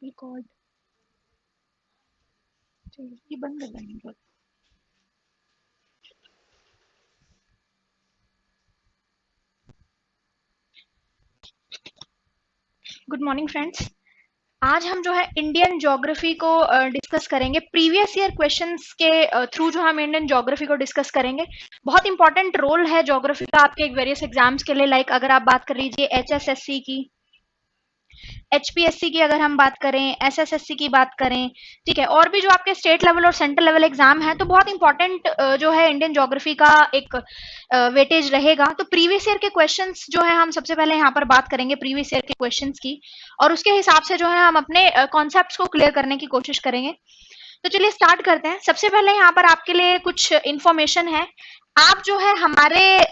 Record ये बंद कर देंगे। गुड मॉर्निंग फ्रेंड्स, आज हम जो है इंडियन ज्योग्राफी को डिस्कस करेंगे। प्रीवियस ईयर क्वेश्चंस के थ्रू जो हम इंडियन ज्योग्राफी को डिस्कस करेंगे। बहुत इंपॉर्टेंट रोल है ज्योग्राफी का आपके वेरियस एग्जाम्स के लिए। लाइक अगर आप बात कर लीजिए एचएसएससी की, एचपीएससी की अगर हम बात करें, एसएसएससी की बात करें, ठीक है, और भी जो आपके स्टेट लेवल और सेंट्रल लेवल एग्जाम है, तो बहुत इंपॉर्टेंट जो है इंडियन ज्योग्राफी का एक वेटेज रहेगा। तो प्रीवियस ईयर के क्वेश्चंस जो है हम सबसे पहले यहाँ पर बात करेंगे प्रीवियस ईयर के क्वेश्चंस की, और उसके हिसाब से जो है हम अपने कॉन्सेप्ट्स को क्लियर करने की कोशिश करेंगे। तो चलिए स्टार्ट करते हैं। सबसे पहले यहाँ पर आपके लिए कुछ इंफॉर्मेशन है। आप जो है हमारे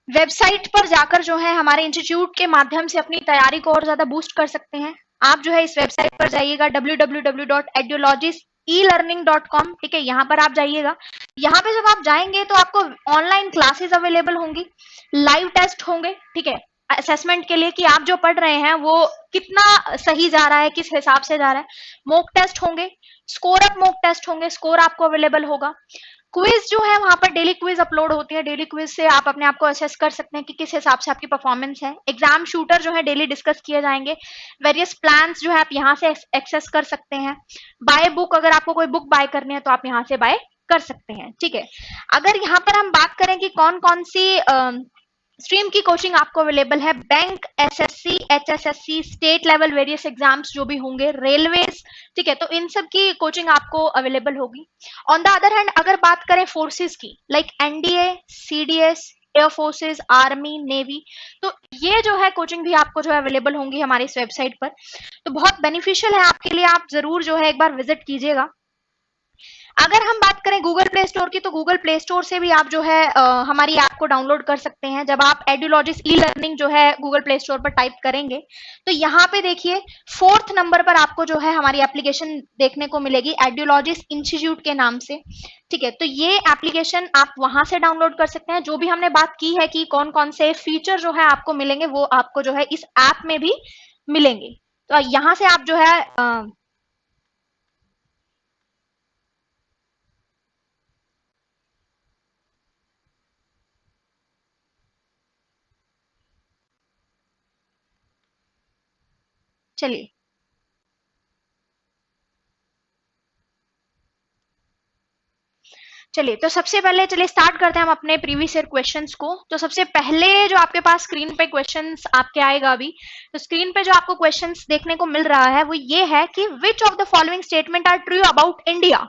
वेबसाइट पर जाकर जो है हमारे इंस्टीट्यूट के माध्यम से अपनी तैयारी को और ज्यादा बूस्ट कर सकते हैं। आप जो है इस वेबसाइट पर जाइएगा www.edulogis.elearning.com, ठीक है, यहाँ पर आप जाइएगा। यहाँ पे जब आप जाएंगे तो आपको ऑनलाइन क्लासेस अवेलेबल होंगी, लाइव टेस्ट होंगे, ठीक है, असेसमेंट के लिए कि आप जो पढ़ रहे हैं वो कितना सही जा रहा है, किस हिसाब से जा रहा है। मॉक टेस्ट होंगे, स्कोर अप मॉक टेस्ट होंगे, स्कोर आपको अवेलेबल होगा। क्विज जो है वहां पर डेली क्विज अपलोड होती है। डेली क्विज से आप अपने आप को असेस कर सकते हैं कि किस हिसाब से आपकी परफॉर्मेंस है। एग्जाम शूटर जो है डेली डिस्कस किए जाएंगे। वेरियस प्लान्स जो है आप यहाँ से एक्सेस कर सकते हैं। बाय बुक, अगर आपको कोई बुक बाय करनी है तो आप यहाँ से बाय कर सकते हैं, ठीक है। अगर यहाँ पर हम बात करें कि कौन कौन सी स्ट्रीम की कोचिंग आपको अवेलेबल है, bank, SSC, HSSC, state level various exams जो भी होंगे, रेलवेज, ठीक है, तो इन सब की कोचिंग आपको अवेलेबल होगी। ऑन द अदर हैंड अगर बात करें फोर्सेस की, like NDA, CDS, air forces, army, navy, तो ये जो है कोचिंग भी आपको जो है अवेलेबल होंगी हमारी इस वेबसाइट पर। तो बहुत बेनिफिशियल है आपके लिए, आप जरूर जो है एक बार विजिट कीजिएगा। अगर हम बात करें गूगल प्ले स्टोर की, तो गूगल प्ले स्टोर से भी आप जो है हमारी ऐप को डाउनलोड कर सकते हैं। जब आप एडुलॉजिस ई लर्निंग जो है गूगल प्ले स्टोर पर टाइप करेंगे तो यहाँ पे देखिए 4th नंबर पर आपको जो है हमारी एप्लीकेशन देखने को मिलेगी, एडुलॉजिस इंस्टीट्यूट के नाम से, ठीक है। तो ये एप्लीकेशन आप वहां से डाउनलोड कर सकते हैं। जो भी हमने बात की है कि कौन कौन से फीचर जो है आपको मिलेंगे वो आपको जो है इस ऐप में भी मिलेंगे। तो यहाँ से आप जो है चलिए चलिए तो सबसे पहले चलिए स्टार्ट करते हैं हम अपने प्रीवियस ईयर क्वेश्चंस को। तो सबसे पहले जो आपके पास स्क्रीन पे क्वेश्चंस आपके आएगा अभी, तो स्क्रीन पे जो आपको क्वेश्चंस देखने को मिल रहा है वो ये है कि which of the following statement are true about India,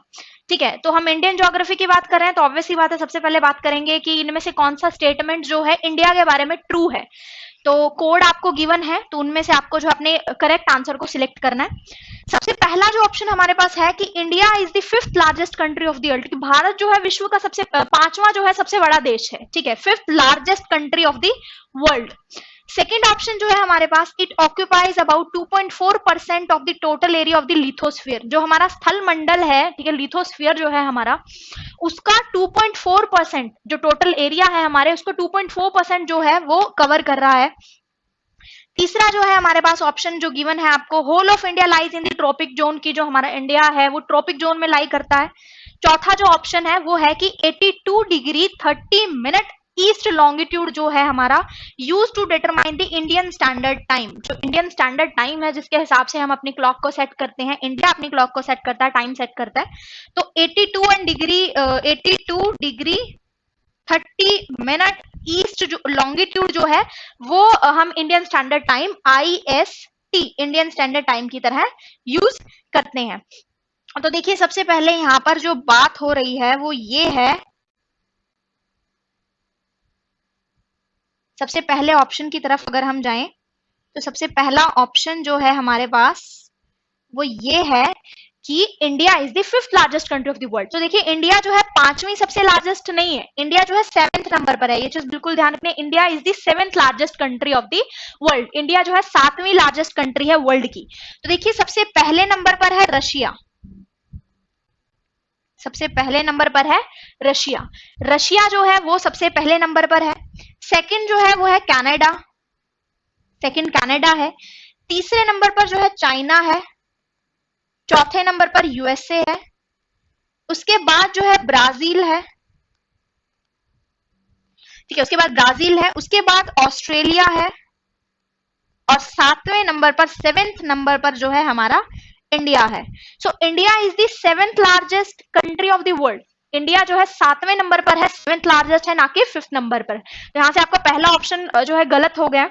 ठीक है। तो हम इंडियन ज्योग्राफी की बात कर रहे हैं तो ऑब्वियसली बात है, सबसे पहले बात करेंगे कि इनमें से कौन सा स्टेटमेंट जो है इंडिया के बारे में ट्रू है। तो कोड आपको गिवन है, तो उनमें से आपको जो अपने करेक्ट आंसर को सिलेक्ट करना है। सबसे पहला जो ऑप्शन हमारे पास है कि India is the 5th largest country of the world, कि भारत जो है विश्व का सबसे 5वां जो है सबसे बड़ा देश है, ठीक है, 5th largest country of the world. Second option जो है हमारे पास, it occupies about 2.4% of the total area of the lithosphere, जो हमारा स्थल मंडल है, ठीक है, लिथोस्फीयर जो है हमारा, उसका 2.4% जो टोटल एरिया है हमारे, उसको 2.4% जो है वो कवर कर रहा है। तीसरा जो है हमारे पास ऑप्शन जो गिवन है आपको, whole of India lies in the tropic zone, की जो हमारा इंडिया है वो ट्रॉपिक जोन में लाई करता है। चौथा जो ऑप्शन है वो है कि 82 डिग्री 30 मिनट ईस्ट लॉन्गिट्यूड जो है हमारा use to determine the Indian standard time, जो इंडियन स्टैंडर्ड टाइम है जिसके हिसाब से हम अपनी क्लॉक को सेट करते हैं, इंडिया अपनी क्लॉक को सेट करता है, टाइम सेट करता है। तो 82 डिग्री 30 मिनट ईस्ट जो लॉन्गिट्यूड जो है वो हम Indian standard time IST, Indian standard time की तरह यूज करते हैं। तो देखिए सबसे पहले यहाँ पर जो बात हो रही है वो ये है, सबसे पहले ऑप्शन की तरफ अगर हम जाएं तो सबसे पहला ऑप्शन जो है हमारे पास वो ये है कि India is the 5th largest country of the world. तो देखिए इंडिया जो है 5वीं सबसे लार्जेस्ट नहीं है, इंडिया जो है 7th नंबर पर है, ये चीज बिल्कुल ध्यान रखना। India is the 7th largest country of the world, India जो है 7वीं लार्जेस्ट कंट्री है वर्ल्ड की। तो देखिए सबसे पहले नंबर पर है रशिया, सबसे पहले नंबर पर है रशिया, रशिया जो है वो सबसे पहले नंबर पर है। सेकंड जो है वो है कनाडा, सेकंड कनाडा है। तीसरे नंबर पर जो है चाइना है, चौथे नंबर पर यूएसए है, उसके बाद जो है ब्राजील है, ठीक है, उसके बाद ब्राजील है, उसके बाद ऑस्ट्रेलिया है, और सातवें नंबर पर, सेवेंथ नंबर पर जो है हमारा इंडिया है। So India is the seventh largest country of the world. India जो है सातवें नंबर पर है, सेवेंथ लार्जेस्ट है, ना कि फिफ्थ नंबर पर। तो यहां से आपका पहला ऑप्शन जो है गलत हो गया।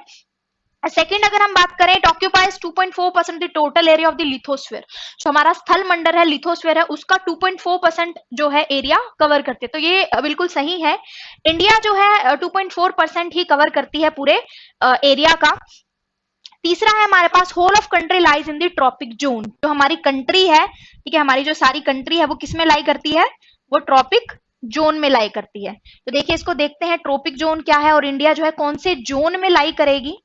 सेकेंड अगर हम बात करें, it occupies 2.4% the total area of the lithosphere. जो हमारा स्थल मंडल है, लिथोस्फीयर है, उसका 2.4% जो है एरिया कवर करते हैं। तो ये बिल्कुल सही है, इंडिया जो है 2.4% ही कवर करती है पूरे एरिया का। तीसरा है हमारे पास, whole of country lies in the tropic zone. जो हमारी कंट्री है, ठीक है, हमारी जो सारी कंट्री है वो किस में लाई करती है, वो ट्रॉपिक जोन में लाई करती है। तो देखिए इसको देखते हैं, ट्रॉपिक जोन क्या है और इंडिया जो है कौन से जोन में लाई करेगी।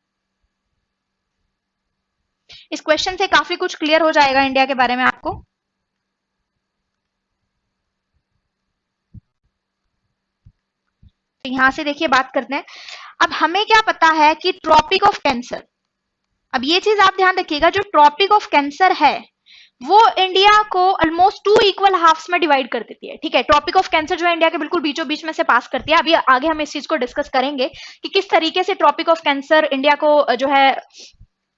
इस क्वेश्चन से काफी कुछ क्लियर हो जाएगा इंडिया के बारे में आपको। तो यहां से देखिए बात करते हैं, अब हमें क्या पता है कि ट्रॉपिक ऑफ कैंसर, अब ये चीज आप ध्यान रखिएगा, जो ट्रॉपिक ऑफ कैंसर है वो इंडिया को ऑलमोस्ट 2 इक्वल हाफ्स में डिवाइड कर देती है। ठीक है, ट्रॉपिक ऑफ कैंसर जो है इंडिया के बिल्कुल बीचों बीच में से पास करती है। अभी आगे हम इस चीज को डिस्कस करेंगे कि किस तरीके से ट्रॉपिक ऑफ कैंसर इंडिया को जो है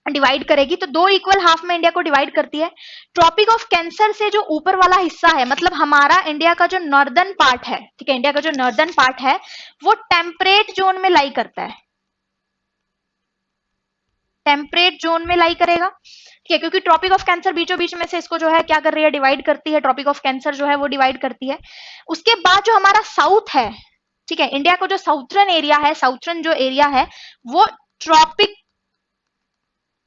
डिवाइड करेगी। तो 2 इक्वल हाफ में इंडिया को डिवाइड करती है। ट्रॉपिक ऑफ कैंसर से जो ऊपर वाला हिस्सा है, मतलब हमारा इंडिया का जो नॉर्दर्न पार्ट है, ठीक है, इंडिया का जो नॉर्दर्न पार्ट है वो टेम्परेट जोन में लाई करता है, टेम्परेट जोन में लाई करेगा। ठीक है, क्योंकि ट्रॉपिक ऑफ कैंसर बीचों बीच में से इसको जो है क्या कर रही है, डिवाइड करती है। ट्रॉपिक ऑफ कैंसर जो है वो डिवाइड करती है। उसके बाद जो हमारा साउथ है, ठीक है, इंडिया का जो साउथर्न एरिया है, साउथर्न जो एरिया है वो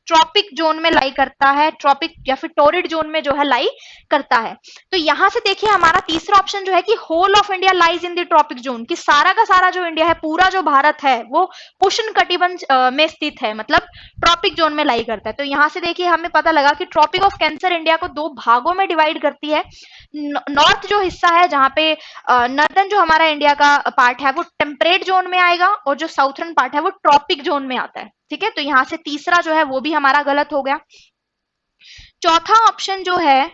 ट्रॉपिक जोन में लाई करता है, ट्रॉपिक या फिर टोरिड जोन में जो है लाई करता है। तो यहां से देखिए हमारा तीसरा ऑप्शन जो है कि whole of India lies in the tropic zone, कि सारा का सारा जो इंडिया है, पूरा जो भारत है वो उष्ण कटिबंध में स्थित है, मतलब ट्रॉपिक जोन में लाई करता है। तो यहां से देखिए हमें पता लगा कि ट्रॉपिक ऑफ कैंसर इंडिया को 2 भागों में डिवाइड करती है। नॉर्थ जो हिस्सा है, जहां पे नॉर्दर्न जो हमारा इंडिया का पार्ट है वो टेम्परेट जोन में आएगा, और जो साउथर्न पार्ट है वो ट्रॉपिक जोन में आता है। ठीक है, तो यहां से तीसरा जो है वो भी हमारा गलत हो गया। चौथा ऑप्शन जो है,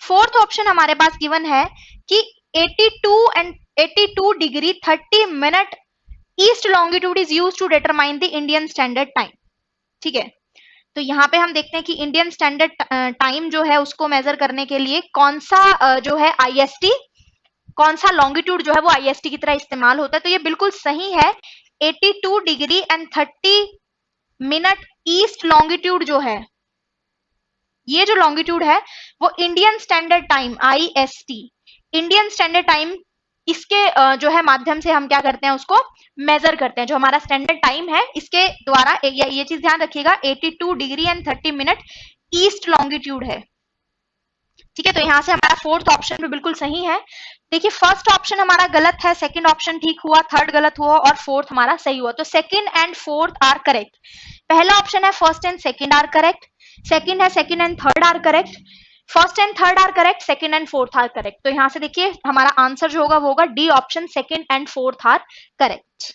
फोर्थ ऑप्शन हमारे पास गिवन है कि 82 degree 30 minute east longitude is use to determine the Indian standard time. ठीक है, तो यहाँ पे हम देखते हैं कि इंडियन स्टैंडर्ड टाइम जो है उसको मेजर करने के लिए कौन सा जो है आईएसटी, कौन सा लॉन्गिट्यूड जो है वो आईएसटी की तरह इस्तेमाल होता है। तो ये बिल्कुल सही है, 82 degree and 30 minute east longitude जो है, ये जो लॉन्गिट्यूड है वो Indian standard time IST, Indian standard time, इसके जो है माध्यम से हम क्या करते हैं, उसको मेजर करते हैं। जो हमारा स्टैंडर्ड टाइम है इसके द्वारा, ये चीज ध्यान रखिएगा, 82 degree and 30 minute east longitude है। ठीक है, तो यहां से हमारा फोर्थ ऑप्शन भी बिल्कुल सही है। देखिए फर्स्ट ऑप्शन हमारा गलत है, सेकंड ऑप्शन ठीक हुआ, थर्ड गलत हुआ और फोर्थ हमारा सही हुआ। तो second and fourth are correct. पहला ऑप्शन है first and second are correct, second है second and third are correct, first and third are correct, second and fourth are correct. तो यहां से देखिए हमारा आंसर जो होगा वो होगा D option, second and fourth are correct.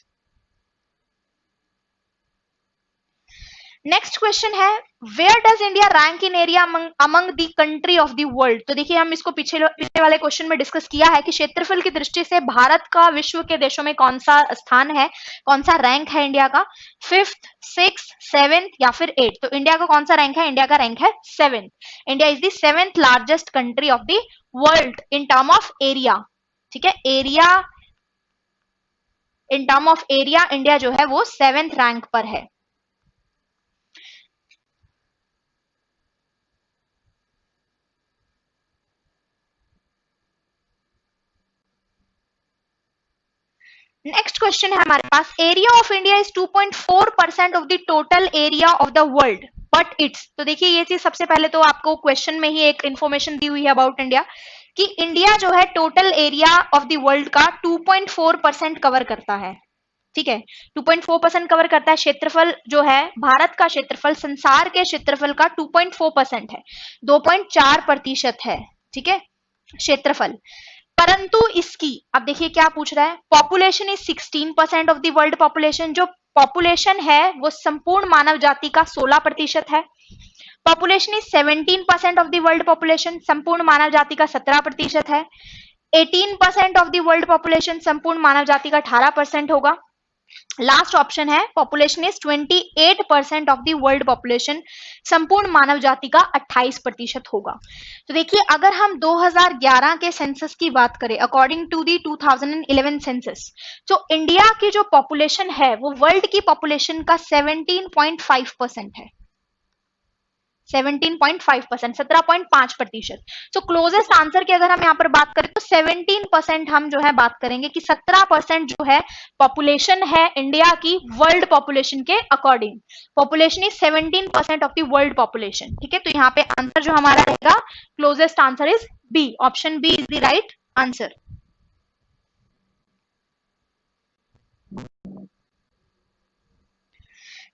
Next question है, where does India rank in area among the country of the world. तो देखिए हम इसको पिछले वाले क्वेश्चन में डिस्कस किया है कि क्षेत्रफल की दृष्टि से भारत का विश्व के देशों में कौन सा स्थान है, कौन सा रैंक है इंडिया का, 5th, 6th, 7th या फिर 8th। तो इंडिया का कौन सा रैंक है, इंडिया का रैंक है 7th। India is the 7th largest country of the world in term of area. ठीक है, area, in term of area India जो है वो 7th रैंक पर है। नेक्स्ट क्वेश्चन है हमारे पास, area of India is 2.4% of the total area of the world but it's. तो देखिए ये चीज सबसे पहले तो आपको क्वेश्चन में ही एक इंफॉर्मेशन दी हुई है अबाउट इंडिया, कि इंडिया जो है total area of the world का 2.4% कवर करता है। ठीक है, 2.4% कवर करता है। क्षेत्रफल जो है, भारत का क्षेत्रफल संसार के क्षेत्रफल का 2.4% है, 2.4% है। ठीक है, क्षेत्रफल, परंतु इसकी, अब देखिए क्या पूछ रहा है, population is 16% of the world population. जो पॉपुलेशन है वो संपूर्ण मानव जाति का 16% है। Population is 17% of the world population, संपूर्ण मानव जाति का 17% है। 18% ऑफ द वर्ल्ड पॉपुलेशन, संपूर्ण मानव जाति का 18% होगा। लास्ट ऑप्शन है population is 28% of the world population, संपूर्ण मानव जाति का 28% होगा। तो देखिए अगर हम 2011 के सेंसस की बात करें, अकॉर्डिंग टू द 2011 सेंसस, तो इंडिया की जो पॉपुलेशन है वो वर्ल्ड की पॉपुलेशन का 17.5% है। 17.5%, 17.5%। तो क्लोजेस्ट आंसर की अगर हम यहाँ पर बात करें तो 17% हम जो है बात करेंगे कि 17% जो है पॉपुलेशन है इंडिया की वर्ल्ड पॉपुलेशन के according. Population is 17% of the world population. ठीक है, तो यहाँ पे आंसर जो हमारा रहेगा, closest answer is B, option B is the right answer.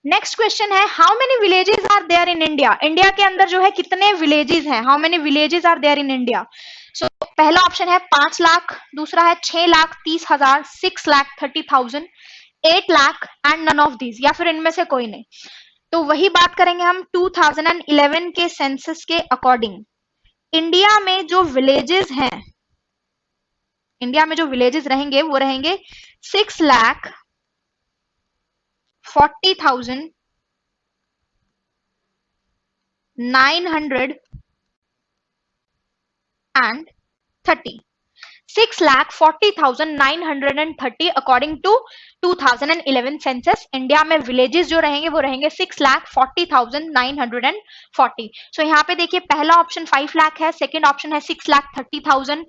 Next question है, how many villages are there in India? India के अंदर जो है कितने विलेजेस हैं? How many villages are there in India? So पहला ऑप्शन है 5 लाख, दूसरा है 6,30,000, 6,30,000, 8 lakh and none of these, या फिर इनमें से कोई नहीं। तो वही बात करेंगे हम 2011 के सेंसस के अकॉर्डिंग। इंडिया में जो विलेजेस हैं, इंडिया में जो विलेजेस रहेंगे वो रहेंगे 6,40,930, 6,40,930 अकॉर्डिंग टू 2011 सेंसस। इंडिया में विलेजेस जो रहेंगे वो रहेंगे 6,40,940। सो यहाँ पे देखिए पहला ऑप्शन 5 लाख है, सेकेंड ऑप्शन है 6,30,000,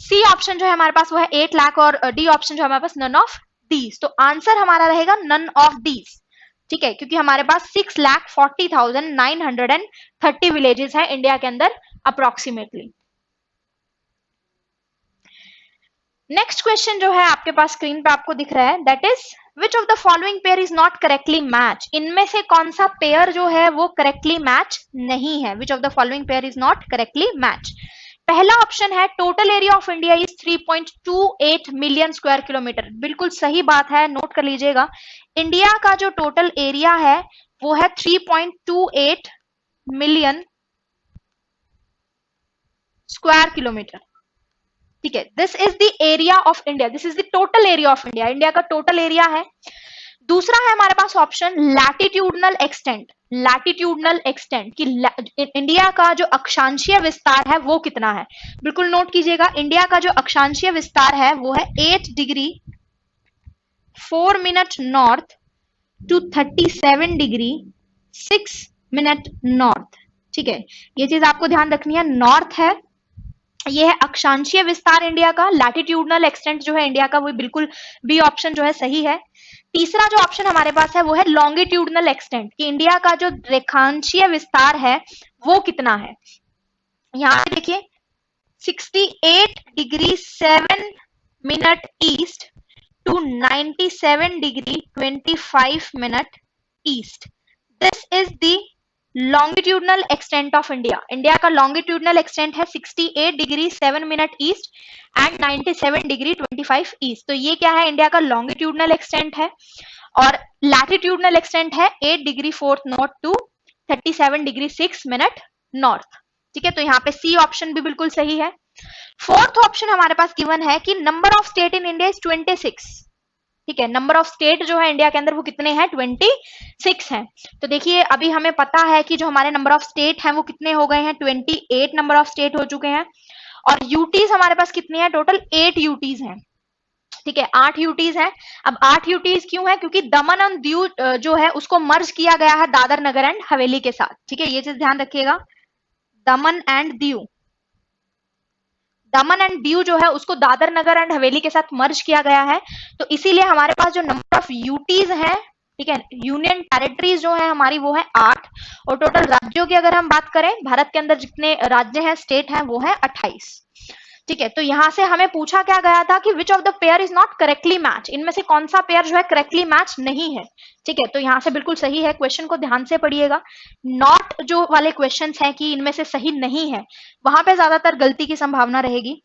सी ऑप्शन जो है हमारे पास वो है 8 लाख और डी ऑप्शन जो हमारे पास नन ऑफ दीज। तो आंसर हमारा रहेगा नन ऑफ दीज। ठीक है, क्योंकि हमारे पास 6,40,930 विलेजेस हैं इंडिया के अंदर अप्रोक्सीमेटली। नेक्स्ट क्वेश्चन जो है आपके पास स्क्रीन पे आपको दिख रहा है, that is which of the following pair is not correctly match? इनमें से कौन सा पेयर जो है वो करेक्टली मैच नहीं है? Which of the following pair is not correctly match? पहला ऑप्शन है total area of India is 3.28 million square kilometre. बिल्कुल सही बात है, नोट कर लीजिएगा। इंडिया का जो टोटल एरिया है वो है 3.28 मिलियन स्क्वायर किलोमीटर। ठीक है, this is the area of India, this is the total area of India, India का टोटल एरिया है। दूसरा है हमारे पास option latitudinal extent, latitudinal extent कि इंडिया का जो अक्षांशीय विस्तार है वो कितना है। बिल्कुल नोट कीजिएगा, इंडिया का जो अक्षांशीय विस्तार है वो है 8 degree 4 minute north to 37 degree 6 minute north. ठीक है, ये चीज आपको ध्यान रखनी है, नॉर्थ है, ये है अक्षांशीय विस्तार इंडिया का। लैटिट्यूडनल एक्सटेंट जो है इंडिया का वो बिल्कुल बी ऑप्शन जो है सही है। तीसरा जो ऑप्शन हमारे पास है वो है लॉन्गिट्यूडनल एक्सटेंट कि इंडिया का जो रेखांशीय विस्तार है वो कितना है। यहाँ पे देखिए 68 degree 7 minute east to 97 degree 25 minute east, this is the longitudinal extent of India. India का लॉन्गिट्यूडनल एक्सटेंट है 68 degree 7 minute east and 97 degree 25 east. तो ये क्या है, इंडिया का लॉन्गिट्यूडनल एक्सटेंट है। और लैटिट्यूडनल एक्सटेंट है 8 degree 4 north to 37 degree 6 minute north. ठीक है, तो यहाँ पे सी ऑप्शन भी बिल्कुल सही है। फोर्थ ऑप्शन हमारे पास गिवन है कि number of state in India is 26। ठीक है, नंबर ऑफ स्टेट जो है इंडिया के अंदर वो कितने हैं, 26 हैं। तो देखिए अभी हमें पता है कि जो हमारे नंबर ऑफ स्टेट हैं वो कितने हो गए हैं, 28 नंबर ऑफ स्टेट हो चुके हैं। और यूटीज हमारे पास कितनी है, टोटल 8 यूटीज हैं। ठीक है, 8 यूटीज हैं। अब 8 यूटीज क्यों है, क्योंकि दमन और दीव जो है उसको मर्ज किया गया है दादर नगर एंड हवेली के साथ। ठीक है, ये चीज ध्यान रखिएगा, दमन and Diu, Daman and Diu जो है उसको दादर नगर एंड हवेली के साथ मर्ज किया गया है। तो इसीलिए हमारे पास जो नंबर ऑफ यूटीज है, ठीक है, यूनियन टेरिटरीज जो है हमारी वो है 8। और टोटल राज्यों की अगर हम बात करें, भारत के अंदर जितने राज्य हैं, स्टेट हैं, वो है 28। ठीक है, तो यहां से हमें पूछा क्या गया था कि which of the pair is not correctly match, इनमें से कौन सा पेयर जो है करेक्टली मैच नहीं है। ठीक है, तो यहां से बिल्कुल सही है, क्वेश्चन को ध्यान से पढ़िएगा। नॉट जो वाले क्वेश्चंस हैं कि इनमें से सही नहीं है, वहां पे ज्यादातर गलती की संभावना रहेगी।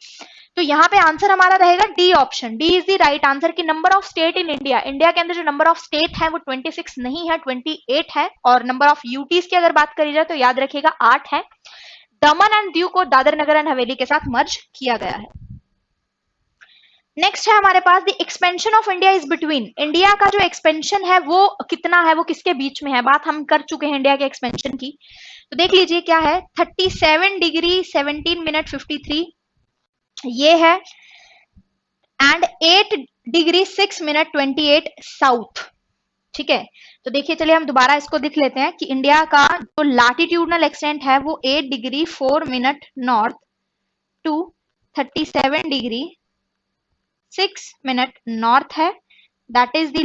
तो यहाँ पे आंसर हमारा रहेगा D option, D is the right answer की number of state in India, India के अंदर जो नंबर ऑफ स्टेट है वो 26 नहीं है 28 है, और नंबर ऑफ यूटीज की अगर बात करी जाए तो याद रखिएगा 8 है। दमन एंड दीव को दादर नगर एंड हवेली के साथ मर्ज किया गया है। नेक्स्ट है हमारे पास the expansion of India is between, India का जो एक्सपेंशन है वो कितना है, वो किसके बीच में है, बात हम कर चुके हैं इंडिया के एक्सपेंशन की। तो देख लीजिए क्या है, 37 डिग्री 17 मिनट 53 ये है, एंड 8 डिग्री 6 मिनट 28 साउथ। ठीक है, तो देखिए चलिए हम दोबारा इसको लिख लेते हैं कि इंडिया का जो लैटिट्यूडनल एक्सटेंट है वो 8 degree 4 minute north to 37 degree 6 minute north है, that is the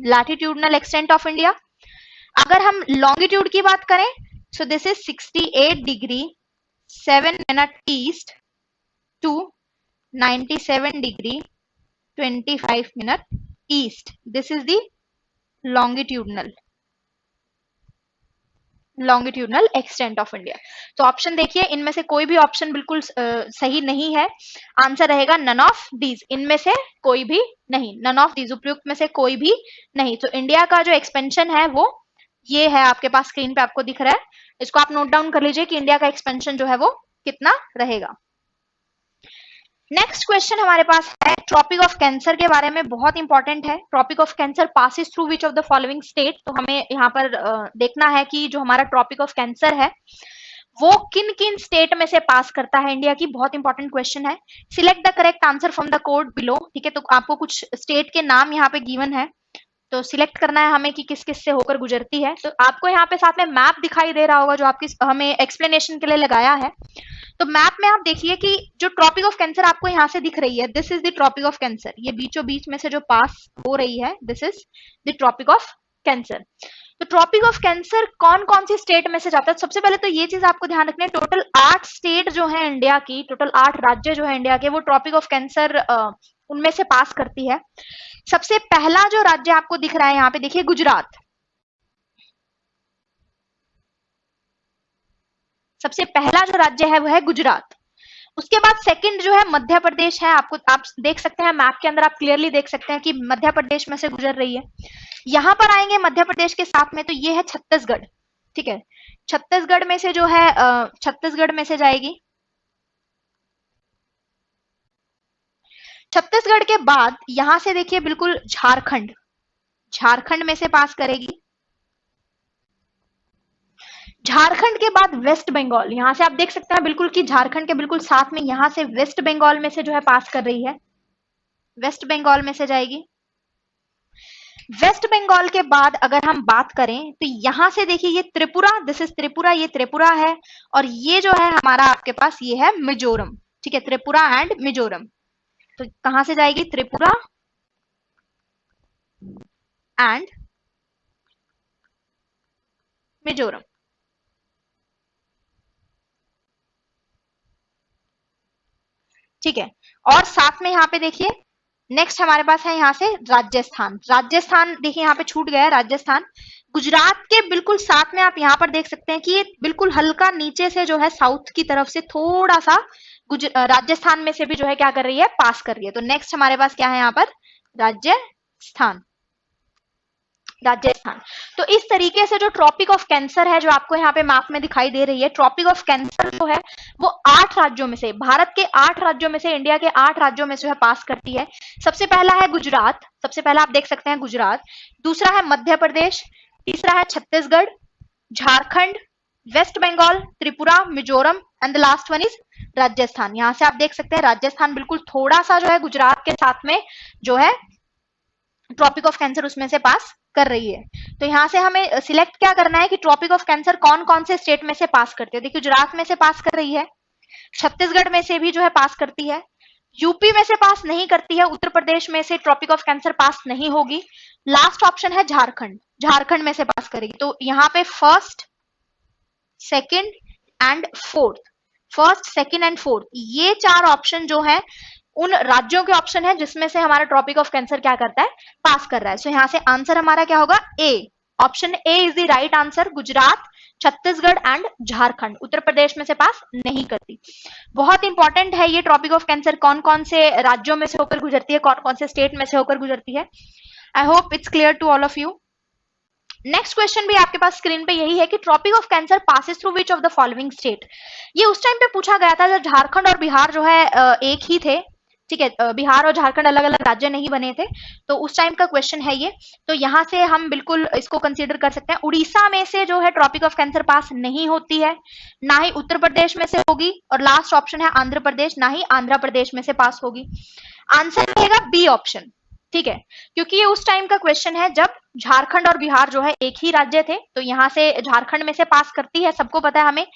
latitudinal extent of India. अगर हम लॉन्गिट्यूड की बात करें, so this is 68 degree 7 minute east to 97 degree 25 minute east, this is the longitudinal extent of India. तो option देखिए, इनमें से कोई भी ऑप्शन बिल्कुल सही नहीं है, आंसर रहेगा नन ऑफ दीज, इनमें से कोई भी नहीं, नन ऑफ दीज, उपयुक्त में से कोई भी नहीं। तो इंडिया का जो एक्सपेंशन है वो ये है, आपके पास स्क्रीन पे आपको दिख रहा है, इसको आप नोट डाउन कर लीजिए कि इंडिया का एक्सपेंशन जो है वो कितना रहेगा। नेक्स्ट क्वेश्चन हमारे पास है ट्रॉपिक ऑफ कैंसर के बारे में, बहुत इंपॉर्टेंट है। Tropic of cancer passes through which of the following state, तो हमें यहाँ पर देखना है कि जो हमारा ट्रॉपिक ऑफ कैंसर है वो किन किन स्टेट में से पास करता है इंडिया की, बहुत इंपॉर्टेंट क्वेश्चन है। Select the correct answer from the code below, ठीक है, तो आपको कुछ स्टेट के नाम यहाँ पे गिवन है, तो सिलेक्ट करना है हमें कि किस किस से होकर गुजरती है। तो आपको यहाँ पे साथ में मैप दिखाई दे रहा होगा जो आपकी हमें एक्सप्लेनेशन के लिए लगाया है। तो मैप में आप देखिए कि जो ट्रॉपिक ऑफ कैंसर आपको यहाँ से दिख रही है, this is the tropic of cancer, ये बीचों बीच में से जो पास हो रही है, this is the tropic of cancer. तो ट्रॉपिक ऑफ कैंसर कौन कौन सी स्टेट में से जाता है, सबसे पहले तो ये चीज आपको ध्यान रखना है, टोटल 8 स्टेट जो है इंडिया की, टोटल 8 राज्य जो है इंडिया के, वो ट्रॉपिक ऑफ कैंसर उनमें से पास करती है। सबसे पहला जो राज्य आपको दिख रहा है यहाँ पे देखिए, गुजरात, सबसे पहला जो राज्य है वो है गुजरात। उसके बाद सेकंड जो है मध्य प्रदेश है, आपको आप देख सकते हैं मैप के अंदर, आप क्लियरली देख सकते हैं कि मध्य प्रदेश में से गुजर रही है। यहां पर आएंगे मध्य प्रदेश के साथ में, तो ये है छत्तीसगढ़, ठीक है, छत्तीसगढ़ में से जो है छत्तीसगढ़ में से जाएगी। छत्तीसगढ़ के बाद यहां से देखिए बिल्कुल झारखंड, झारखंड में से पास करेगी। झारखंड के बाद वेस्ट बंगाल, यहां से आप देख सकते हैं बिल्कुल कि झारखंड के बिल्कुल साथ में यहां से वेस्ट बंगाल में से जो है पास कर रही है, वेस्ट बंगाल में से जाएगी। वेस्ट बंगाल के बाद अगर हम बात करें तो यहां से देखिए ये त्रिपुरा, दिस इज त्रिपुरा, ये त्रिपुरा है, और ये जो है हमारा आपके पास ये है मिजोरम, ठीक है, त्रिपुरा एंड मिजोरम। तो कहां से जाएगी, त्रिपुरा एंड मिजोरम। ठीक है, और साथ में यहाँ पे देखिए नेक्स्ट हमारे पास है यहाँ से राजस्थान, राजस्थान देखिए यहाँ पे छूट गया है राजस्थान। गुजरात के बिल्कुल साथ में आप यहाँ पर देख सकते हैं कि ये बिल्कुल हल्का नीचे से जो है साउथ की तरफ से थोड़ा सा राजस्थान में से भी जो है क्या कर रही है, पास कर रही है। तो नेक्स्ट हमारे पास क्या है यहाँ पर, राजस्थान, राजस्थान। तो इस तरीके से जो ट्रॉपिक ऑफ कैंसर है जो आपको यहाँ पे मैप में दिखाई दे रही है, ट्रॉपिक ऑफ कैंसर जो है वो 8 राज्यों में से, भारत के 8 राज्यों में से, इंडिया के 8 राज्यों में जो है पास करती है। सबसे पहला है गुजरात, सबसे पहला आप देख सकते हैं गुजरात, दूसरा है मध्य प्रदेश, तीसरा है Chhattisgarh, Jharkhand, waste Bengal, Tripura, Mizoram and the last one is Rajasthan. यहां से आप देख सकते हैं राजस्थान बिल्कुल थोड़ा सा जो है गुजरात के साथ में जो है ट्रॉपिक ऑफ कैंसर उसमें से पास कर रही है। तो यहां से हमें सिलेक्ट क्या करना है कि ट्रॉपिक ऑफ कैंसर कौन कौन से स्टेट में से पास करती है। देखिए गुजरात में से पास कर रही है, छत्तीसगढ़ में से भी जो है पास करती है, यूपी में से पास नहीं करती है, उत्तर प्रदेश में से ट्रॉपिक ऑफ कैंसर पास नहीं होगी, लास्ट ऑप्शन है झारखंड, झारखंड में से पास करेगी। तो यहाँ पे first, second and fourth, first, second and fourth, ये 4 ऑप्शन जो है उन राज्यों के ऑप्शन है जिसमें से हमारा ट्रॉपिक ऑफ कैंसर क्या करता है, पास कर रहा है। सो यहाँ से आंसर हमारा क्या होगा, A, option A is the right answer. Gujarat, Chhattisgarh and Jharkhand, Uttar Pradesh में से पास नहीं करती। बहुत इंपॉर्टेंट है ये टॉपिक ऑफ कैंसर, कौन कौन से राज्यों में से होकर गुजरती है, कौन कौन से स्टेट में से होकर गुजरती है। I hope it's clear to all of you. Next question भी आपके पास स्क्रीन पे यही है कि tropic of cancer passes through which of the following state. ये उस टाइम पे पूछा गया था जब झारखंड और बिहार जो है एक ही थे, ठीक है, बिहार और झारखंड अलग अलग राज्य नहीं बने थे, तो उस टाइम का क्वेश्चन है ये। तो यहाँ से हम बिल्कुल इसको कंसीडर कर सकते हैं। उड़ीसा में से जो है ट्रॉपिक ऑफ कैंसर पास नहीं होती है, ना ही उत्तर प्रदेश में से होगी, और लास्ट ऑप्शन है आंध्र प्रदेश, ना ही आंध्र प्रदेश में से पास होगी। आंसर रहेगा बी ऑप्शन, ठीक है, क्योंकि ये उस टाइम का क्वेश्चन है जब झारखंड और बिहार जो है एक ही राज्य थे, तो यहाँ से झारखंड में से पास करती है, सबको पता है हमें।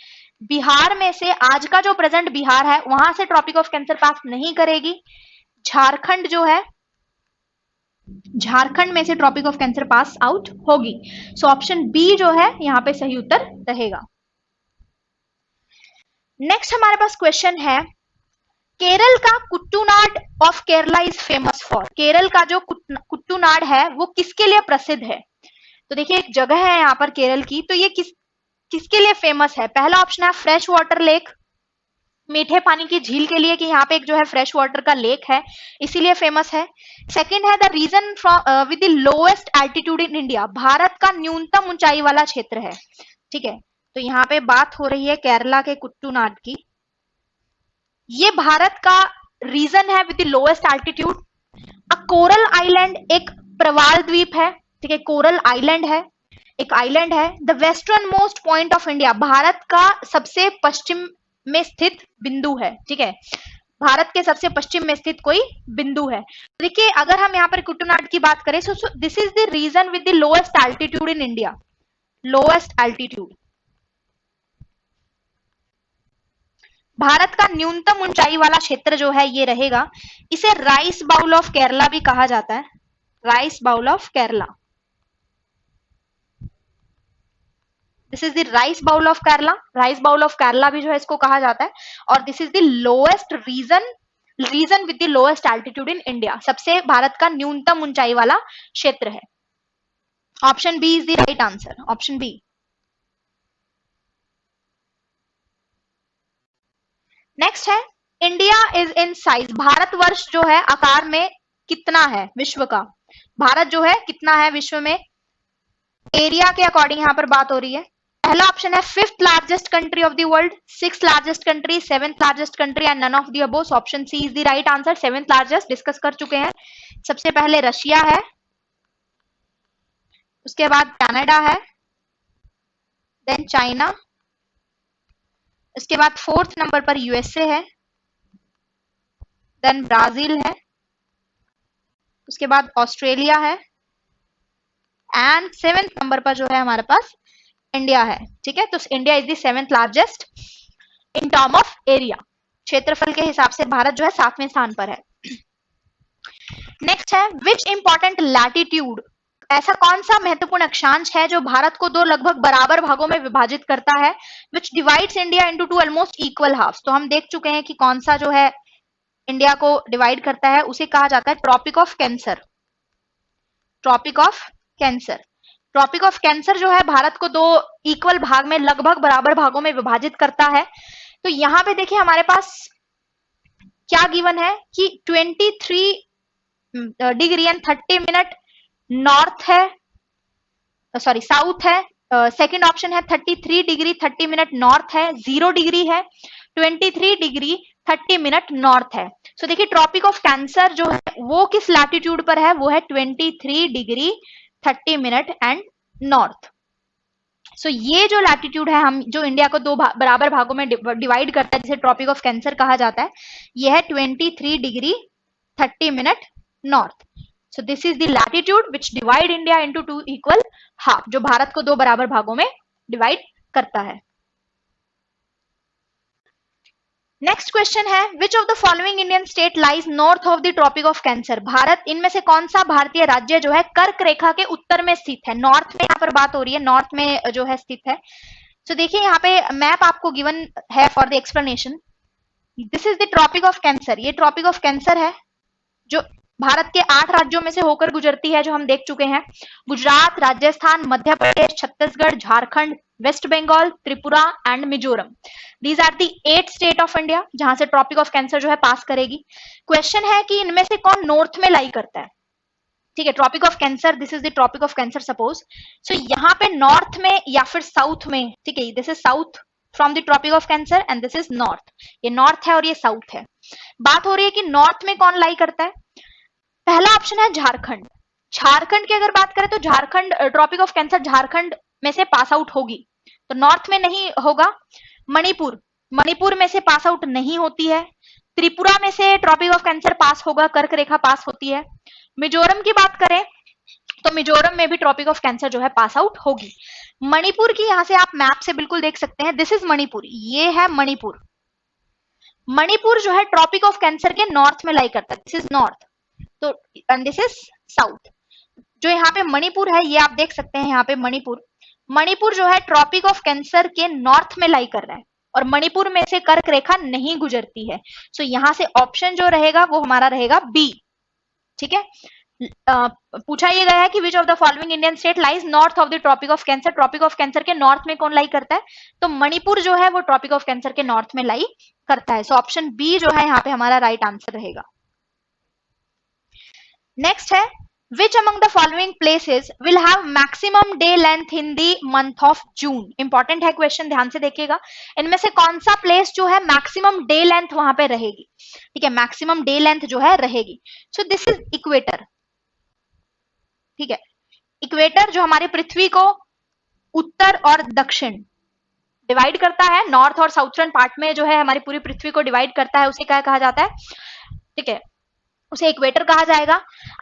बिहार में से, आज का जो प्रेजेंट बिहार है, वहां से ट्रॉपिक ऑफ कैंसर पास नहीं करेगी। झारखंड जो है, झारखंड में से tropic of cancer pass out होगी। सो ऑप्शन बी जो है यहाँ पे सही उत्तर रहेगा। नेक्स्ट हमारे पास क्वेश्चन है, केरल का Kuttanad of Kerala is famous for. Kerala का जो कुट्टूनाड है वो किसके लिए प्रसिद्ध है। तो देखिए एक जगह है यहाँ पर केरल की, तो ये किसके लिए फेमस है। पहला ऑप्शन है फ्रेश वाटर लेक, मीठे पानी की झील के लिए, कि यहाँ पे एक जो है फ्रेश वाटर का लेक है इसीलिए फेमस है। सेकंड है the region from with the lowest altitude in India, Bharat का न्यूनतम ऊंचाई वाला क्षेत्र है, ठीक है। तो यहाँ पे बात हो रही है केरला के कुट्टूनाड की। ये भारत का रीजन है with the lowest altitude. A coral island, एक प्रवाल द्वीप है, ठीक है, कोरल आइलैंड है, एक आइलैंड है। The western most point of India, Bharat का सबसे पश्चिम में स्थित बिंदु है, ठीक है, भारत के सबसे पश्चिम में स्थित कोई बिंदु है। देखिए अगर हम यहाँ पर कुट्टूनाड की बात करें, so this is the region with the lowest altitude in India, lowest altitude, Bharat का न्यूनतम ऊंचाई वाला क्षेत्र जो है ये रहेगा। इसे राइस बाउल ऑफ केरला भी कहा जाता है, rice bowl of Kerala, this is the rice bowl of Kerala, rice bowl of Kerala भी जो है इसको कहा जाता है। और this is the lowest region with the lowest altitude in India, सबसे भारत का न्यूनतम ऊंचाई वाला क्षेत्र है। Option B is the right answer, option B. Next है India is in size, Bharatvarsh जो है आकार में कितना है विश्व का, भारत जो है कितना है विश्व में, एरिया के अकॉर्डिंग यहाँ पर बात हो रही है। पहला ऑप्शन है fifth largest country of the world, sixth largest country, seventh largest country and none of the above. Option C is the right answer, seventh largest discuss कर चुके हैं। सबसे पहले रशिया है, उसके बाद कनाडा है, देन चाइना, इसके बाद फोर्थ नंबर पर यूएसए है, देन ब्राजील है, उसके बाद ऑस्ट्रेलिया है, एंड सेवेंथ नंबर पर जो है हमारे पास इंडिया है, ठीक है। तो India is the seventh largest in term of area, क्षेत्रफल के हिसाब से भारत जो है 7वें स्थान पर है। नेक्स्ट है विच इंपॉर्टेंट लैटिट्यूड, ऐसा कौन सा महत्वपूर्ण अक्षांश है जो भारत को दो लगभग बराबर भागों में विभाजित करता है, which divides India into two almost equal halves. तो हम देख चुके हैं कि कौन सा जो है इंडिया को डिवाइड करता है, उसे कहा जाता है tropic of cancer, tropic of cancer. Tropic of cancer जो है भारत को दो इक्वल भाग में, लगभग बराबर भागों में विभाजित करता है। तो यहाँ पे देखिए हमारे पास क्या गिवन है कि 23 डिग्री एंड 30 मिनट नॉर्थ है, सॉरी साउथ है। सेकंड ऑप्शन है 33 डिग्री 30 मिनट नॉर्थ है, 0 डिग्री है, 23 डिग्री 30 मिनट नॉर्थ है। सो देखिए ट्रॉपिक ऑफ कैंसर जो है वो किस लैटिट्यूड पर है, वो है 23 डिग्री 30 मिनट एंड नॉर्थ। सो ये जो लैटिट्यूड है, हम जो इंडिया को दो बराबर भागों में डिवाइड करता है, जिसे ट्रॉपिक ऑफ कैंसर कहा जाता है, ये है 23 degree 30 minute north. So this is the latitude which divide India into two equal half, जो भारत को दो बराबर भागों में डिवाइड करता है। नेक्स्ट क्वेश्चन है which of the following Indian state lies north of the tropic of cancer. Bharat, इनमें से कौन सा भारतीय राज्य जो है कर्क रेखा के उत्तर में स्थित है, नॉर्थ में यहाँ पर बात हो रही है, नॉर्थ में जो है स्थित है। सो देखिए यहाँ पे मैप आपको गिवन है for the explanation. This is the tropic of cancer, ये ट्रॉपिक ऑफ कैंसर है जो भारत के 8 राज्यों में से होकर गुजरती है, जो हम देख चुके हैं, Gujarat, Rajasthan, Madhya Pradesh, Chhattisgarh, Jharkhand, waste Bengal, Tripura and Mizoram. These are the 8 state of India जहां से ट्रॉपिक ऑफ कैंसर जो है पास करेगी। क्वेश्चन है कि इनमें से कौन नॉर्थ में लाई करता है, ठीक है, tropic of cancer, this is the tropic of cancer suppose. So यहाँ पे नॉर्थ में या फिर साउथ में, ठीक है, this is south from the tropic of cancer and this is north, ये नॉर्थ है और ये साउथ है। बात हो रही है कि नॉर्थ में कौन लाई करता है, पहला ऑप्शन है झारखंड। झारखंड की अगर बात करें तो Jharkhand, tropic of cancer Jharkhand में से पास आउट होगी, तो नॉर्थ में नहीं होगा। मणिपुर, मणिपुर में से पास आउट नहीं होती है। त्रिपुरा में से ट्रॉपिक ऑफ कैंसर पास होगा, कर्क रेखा पास होती है। मिजोरम की बात करें तो मिजोरम में भी ट्रॉपिक ऑफ कैंसर जो है पास आउट होगी। मणिपुर की यहां से आप मैप से बिल्कुल देख सकते हैं, दिस इज मणिपुर, ये है मणिपुर। मणिपुर जो है ट्रॉपिक ऑफ कैंसर के नॉर्थ में लाई करता है, दिस इज नॉर्थ, तो एंड दिस इज साउथ। जो यहाँ पे मणिपुर है ये आप देख सकते हैं, यहाँ पे मणिपुर, मणिपुर जो है ट्रॉपिक ऑफ कैंसर के नॉर्थ में लाई कर रहा है और मणिपुर में से कर्क रेखा नहीं गुजरती है। सो यहाँ से ऑप्शन जो रहेगा वो हमारा रहेगा बी, ठीक है। पूछा ये गया है कि which of the following Indian state lies north of the tropic of cancer, tropic of cancer के नॉर्थ में कौन लाई करता है, तो मणिपुर जो है वो ट्रॉपिक ऑफ कैंसर के नॉर्थ में लाई करता है। सो ऑप्शन बी जो है यहाँ पे हमारा राइट आंसर रहेगा। नेक्स्ट है which among the following places will have maximum day length in the month of June। Important है क्वेश्चन, ध्यान से देखिएगा। इनमें से कौन सा प्लेस जो है मैक्सिमम डे लेंथ वहां पे रहेगी, ठीक है, मैक्सिमम डे लेंथ जो है रहेगी। सो दिस इज इक्वेटर, ठीक है, इक्वेटर जो हमारी पृथ्वी को उत्तर और दक्षिण डिवाइड करता है, नॉर्थ और साउथर्न पार्ट में जो है हमारी पूरी पृथ्वी को डिवाइड करता है, उसे क्या कहा जाता है, ठीक है, उसे इक्वेटर कहा जाएगा।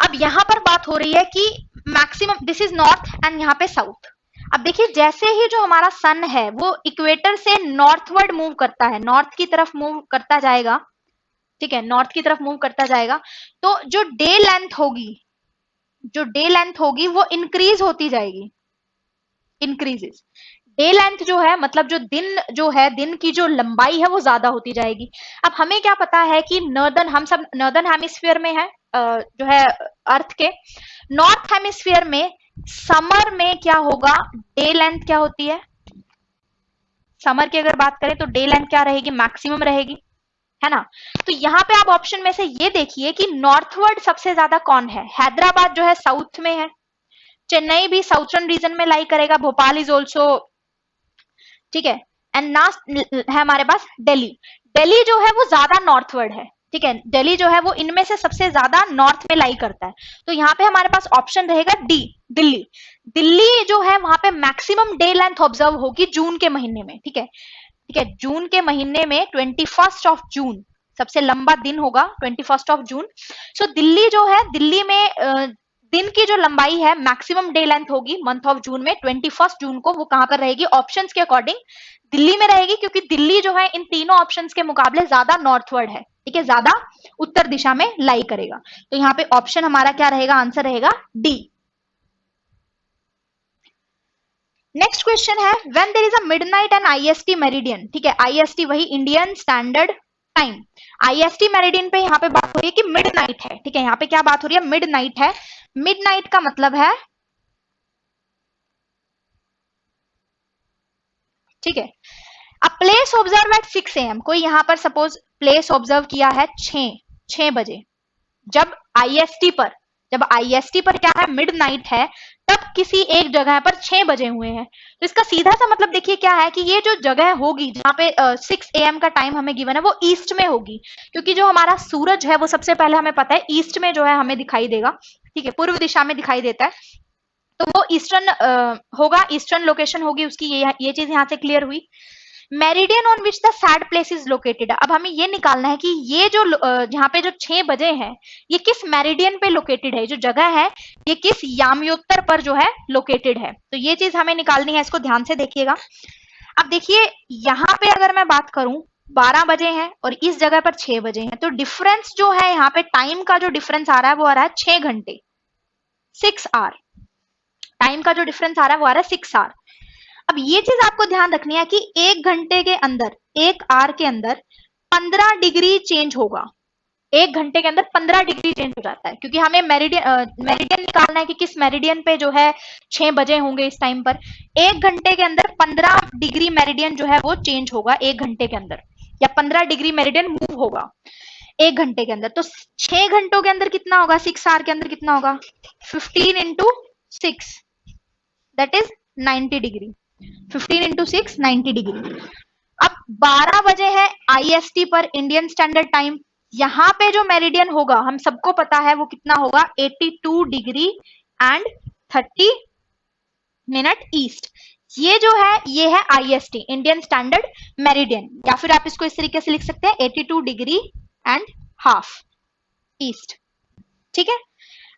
अब यहां पर बात हो रही है कि maximum, this is north and यहाँ पे साउथ। अब देखिए जैसे ही जो हमारा सन है वो इक्वेटर से नॉर्थवर्ड मूव करता है, नॉर्थ की तरफ मूव करता जाएगा, ठीक है, नॉर्थ की तरफ मूव करता जाएगा, तो जो डे लेंथ होगी, जो डे लेंथ होगी वो इंक्रीज होती जाएगी, इंक्रीजेस। डे लेंथ जो है मतलब जो दिन जो है, दिन की जो लंबाई है वो ज्यादा होती जाएगी। अब हमें क्या पता है कि नॉर्दर्न, हम सब नॉर्दर्न हेमिस्फीयर में है, जो है अर्थ के नॉर्थ हेमिस्फीयर में समर में क्या होगा, डे लेंथ क्या होती है, समर की अगर बात करें तो डे लेंथ क्या रहेगी, मैक्सिमम रहेगी, है ना। तो यहाँ पे आप ऑप्शन में से ये देखिए कि नॉर्थवर्ड सबसे ज्यादा कौन है, हैदराबाद जो है साउथ में है, चेन्नई भी साउथर्न रीजन में लाई करेगा, भोपाल इज ऑल्सो, ठीक है, एंड लास्ट है हमारे पास दिल्ली। दिल्ली जो है वो ज्यादा नॉर्थवर्ड है, ठीक है, दिल्ली जो है वो इनमें से सबसे ज्यादा नॉर्थ में लाई करता है। तो यहाँ पे हमारे पास ऑप्शन रहेगा डी, दिल्ली। दिल्ली जो है वहां पे मैक्सिमम डे लेंथ ऑब्जर्व होगी जून के महीने में, ठीक है, ठीक है, जून के महीने में 21 ऑफ जून सबसे लंबा दिन होगा, 21 ऑफ जून। सो दिल्ली जो है, दिल्ली में दिन की जो लंबाई है मैक्सिमम डे लेंथ होगी मंथ ऑफ जून में, 21 जून को वो कहां पर रहेगी, ऑप्शंस के अकॉर्डिंग दिल्ली में रहेगी, क्योंकि दिल्ली जो है इन तीनों ऑप्शंस के मुकाबले ज्यादा नॉर्थवर्ड है, ठीक है, ज्यादा उत्तर दिशा में लाई करेगा। तो यहाँ पे ऑप्शन हमारा क्या रहेगा, आंसर रहेगा डी। नेक्स्ट क्वेश्चन है when there is a midnight and IST meridian, ठीक है, आईएसटी वही Indian standard time, IST meridian पे यहाँ पे बात हो रही है कि मिडनाइट है, ठीक है, यहाँ पे क्या बात हो रही है, मिडनाइट है। मिडनाइट का मतलब है, ठीक है, a place observe eight 6 AM, कोई यहाँ पर सपोज प्लेस ऑब्जर्व किया है 6 बजे, जब आईएसटी पर, जब आईएसटी पर क्या है, मिडनाइट है, तब किसी एक जगह पर 6 बजे हुए हैं। तो इसका सीधा सा मतलब देखिए क्या है कि ये जो जगह होगी जहाँ पे 6 AM का टाइम हमें गिवन है वो ईस्ट में होगी, क्योंकि जो हमारा सूरज है वो सबसे पहले हमें पता है ईस्ट में जो है हमें दिखाई देगा, ठीक है, पूर्व दिशा में दिखाई देता है, तो वो ईस्टर्न होगा, ईस्टर्न लोकेशन होगी उसकी, ये चीज यहाँ से क्लियर हुई। Meridian on which the sad place is located, अब हमें ये निकालना है कि ये जो जहाँ पे जो 6 बजे है ये किस मेरिडियन पे लोकेटेड है, जो जगह है ये किस यामयोत्तर पर जो है लोकेटेड है, तो ये चीज हमें निकालनी है, इसको ध्यान से देखिएगा। अब देखिए यहाँ पे अगर मैं बात करूं 12 बजे हैं और इस जगह पर 6 बजे हैं, तो डिफरेंस जो है यहाँ पे टाइम का जो डिफरेंस आ रहा है वो आ रहा है 6 घंटे, 6 आवर, टाइम का जो डिफरेंस आ रहा है वो आ रहा है 6 आवर। अब ये चीज आपको ध्यान रखनी है कि 1 घंटे के अंदर, 1 आवर के अंदर 15 डिग्री चेंज होगा, 1 घंटे के अंदर 15 डिग्री चेंज हो जाता है, क्योंकि हमें मेरिडियन निकालना है कि किस मेरिडियन पे जो है 6 बजे होंगे इस टाइम पर। 1 घंटे के अंदर 15 डिग्री मेरिडियन जो है वो चेंज होगा 1 घंटे के अंदर, या 15 डिग्री मेरिडियन मूव होगा 1 घंटे के अंदर। तो 6 घंटों के अंदर कितना होगा, 6 आवर के अंदर कितना होगा, 15 into 6 that is 90 degree. 15 into 6 90 degree. अब 12 बजे है आईएसटी पर, इंडियन स्टैंडर्ड टाइम। यहां पे जो मेरिडियन होगा हम सबको पता है वो कितना होगा, 82 डिग्री एंड 30 मिनट ईस्ट। ये जो है ये है आईएसटी, इंडियन स्टैंडर्ड मेरिडियन, या फिर आप इसको इस तरीके से लिख सकते हैं 82 डिग्री एंड हाफ ईस्ट। ठीक है,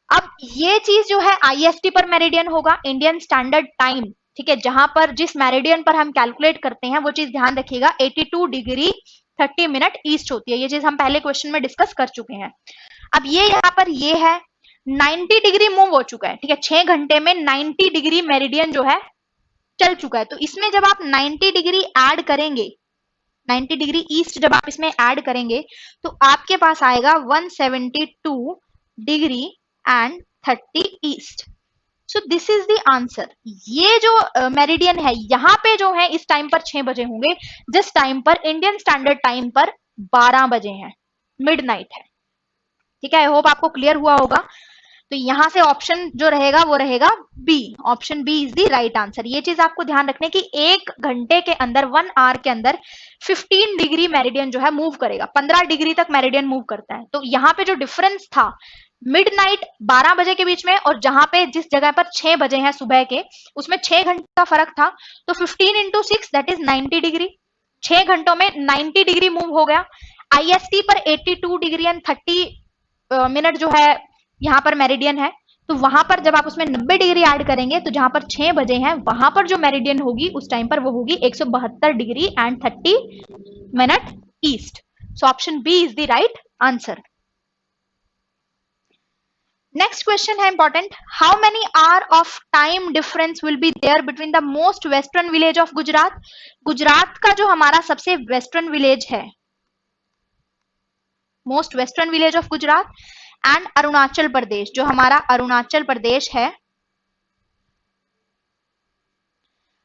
अब ये चीज जो है आईएसटी पर मेरिडियन होगा, इंडियन स्टैंडर्ड टाइम। ठीक है, जहां पर जिस मेरिडियन पर हम कैलकुलेट करते हैं वो चीज ध्यान रखिएगा, 82 डिग्री 30 मिनट ईस्ट होती है। ये चीज हम पहले क्वेश्चन में डिस्कस कर चुके हैं। अब ये यहाँ पर ये है 90 डिग्री मूव हो चुका है। ठीक है, 6 घंटे में 90 डिग्री मेरिडियन जो है चल चुका है। तो इसमें जब आप 90 डिग्री ऐड करेंगे, 90 डिग्री ईस्ट जब आप इसमें ऐड करेंगे तो आपके पास आएगा 172 degree and 30 east. So this is the answer. ये जो मेरिडियन है यहाँ पे जो है इस टाइम पर 6 बजे होंगे, जिस टाइम पर इंडियन स्टैंडर्ड टाइम पर 12 बजे हैं, मिडनाइट है। ठीक है, आई होप आपको क्लियर हुआ होगा। तो यहां से ऑप्शन जो रहेगा वो रहेगा B, option B is the right answer. ये चीज आपको ध्यान रखने की 1 घंटे के अंदर 1 आवर के अंदर 15 डिग्री मेरिडियन जो है मूव करेगा, 15 डिग्री तक मेरिडियन मूव करता है। तो यहाँ पे जो डिफरेंस था मिडनाइट 12 बजे के बीच में और जहां पे जिस जगह पर 6 बजे हैं सुबह के, उसमें 6 घंटे का फर्क था। तो 15 इंटू 6 दैट इज 90 डिग्री, 6 घंटों में 90 डिग्री मूव हो गया। आईएसटी पर 82 डिग्री एंड 30 मिनट जो है यहाँ पर मेरिडियन है, तो वहां पर जब आप उसमें 90 डिग्री ऐड करेंगे तो जहां पर 6 बजे हैं वहां पर जो मेरिडियन होगी उस टाइम पर वो होगी 172 degree and 30 minute east. So option B is the right answer. Next question है important, how many hour of time difference will be there between the most western village of Gujarat. Gujarat का जो हमारा सबसे वेस्टर्न विलेज है, most western village of Gujarat, and Arunachal Pradesh, जो हमारा अरुणाचल प्रदेश है,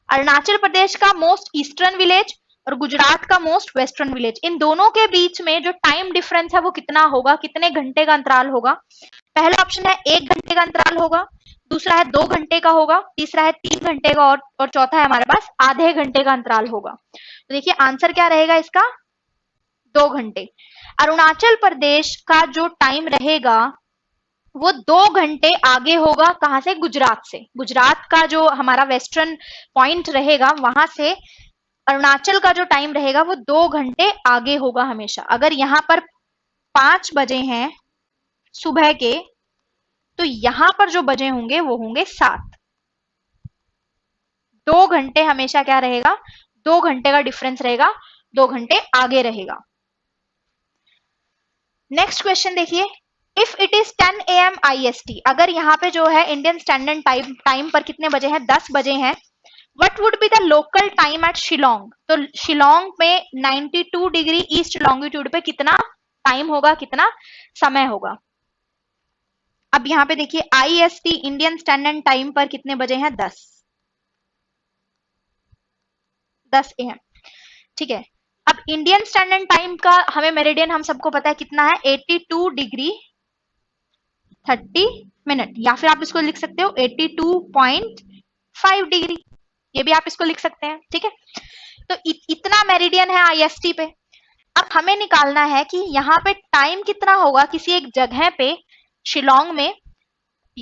अरुणाचल प्रदेश का मोस्ट ईस्टर्न विलेज और गुजरात का मोस्ट वेस्टर्न विलेज, इन दोनों के बीच में जो टाइम डिफरेंस है वो कितना होगा, कितने घंटे का अंतराल होगा। पहला ऑप्शन है 1 घंटे का अंतराल होगा, दूसरा है 2 घंटे का होगा, तीसरा है 3 घंटे का और चौथा है हमारे पास आधे घंटे का अंतराल होगा। तो देखिए आंसर क्या रहेगा इसका, 2 घंटे। अरुणाचल प्रदेश का जो टाइम रहेगा वो 2 घंटे आगे होगा, कहां से, गुजरात से। गुजरात का जो हमारा वेस्टर्न पॉइंट रहेगा वहां से अरुणाचल का जो टाइम रहेगा वो 2 घंटे आगे होगा हमेशा। अगर यहाँ पर 5 बजे हैं सुबह के, तो यहां पर जो बजे होंगे वो होंगे 7। 2 घंटे हमेशा क्या रहेगा, 2 घंटे का डिफरेंस रहेगा, 2 घंटे आगे रहेगा। नेक्स्ट क्वेश्चन देखिए, if it is 10 AM IST, अगर यहाँ पे जो है इंडियन स्टैंडर्ड टाइम पर कितने बजे हैं, 10 बजे हैं, what would be the local time at Shillong. तो शिलोंग में 92 डिग्री ईस्ट लॉन्गिट्यूड पे कितना टाइम होगा, कितना समय होगा। अब यहाँ पे देखिए IST इंडियन स्टैंडर्ड टाइम पर कितने बजे हैं, 10 AM। ठीक है, अब इंडियन स्टैंडर्ड टाइम का हमें मेरिडियन हम सबको पता है कितना है, 82 डिग्री 30 मिनट, या फिर आप इसको लिख सकते हो 82.5 डिग्री, ये भी आप इसको लिख सकते हैं। ठीक है, तो इतना मेरिडियन है IST पे। अब हमें निकालना है कि यहाँ पे टाइम कितना होगा किसी एक जगह पे शिलोंग में।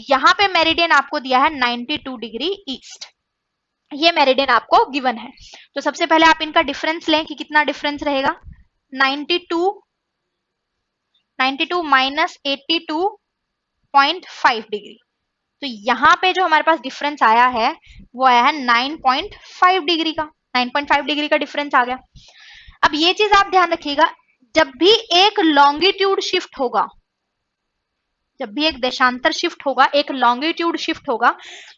यहाँ पे मेरिडियन आपको दिया है 92 डिग्री ईस्ट, ये मेरिडियन आपको गिवन है। तो सबसे पहले आप इनका डिफरेंस लें कि कितना डिफरेंस रहेगा, 92 माइनस 82.5 डिग्री। तो यहाँ पे जो हमारे पास डिफरेंस आया है वो आया है 9.5 डिग्री का, 9.5 डिग्री का डिफरेंस आ गया। अब ये चीज आप ध्यान रखिएगा, जब भी एक लॉन्गिट्यूड शिफ्ट होगा, जब भी एक देशांतर शिफ्ट होगा, एक लॉन्गिट्यूड शिफ्ट होगा,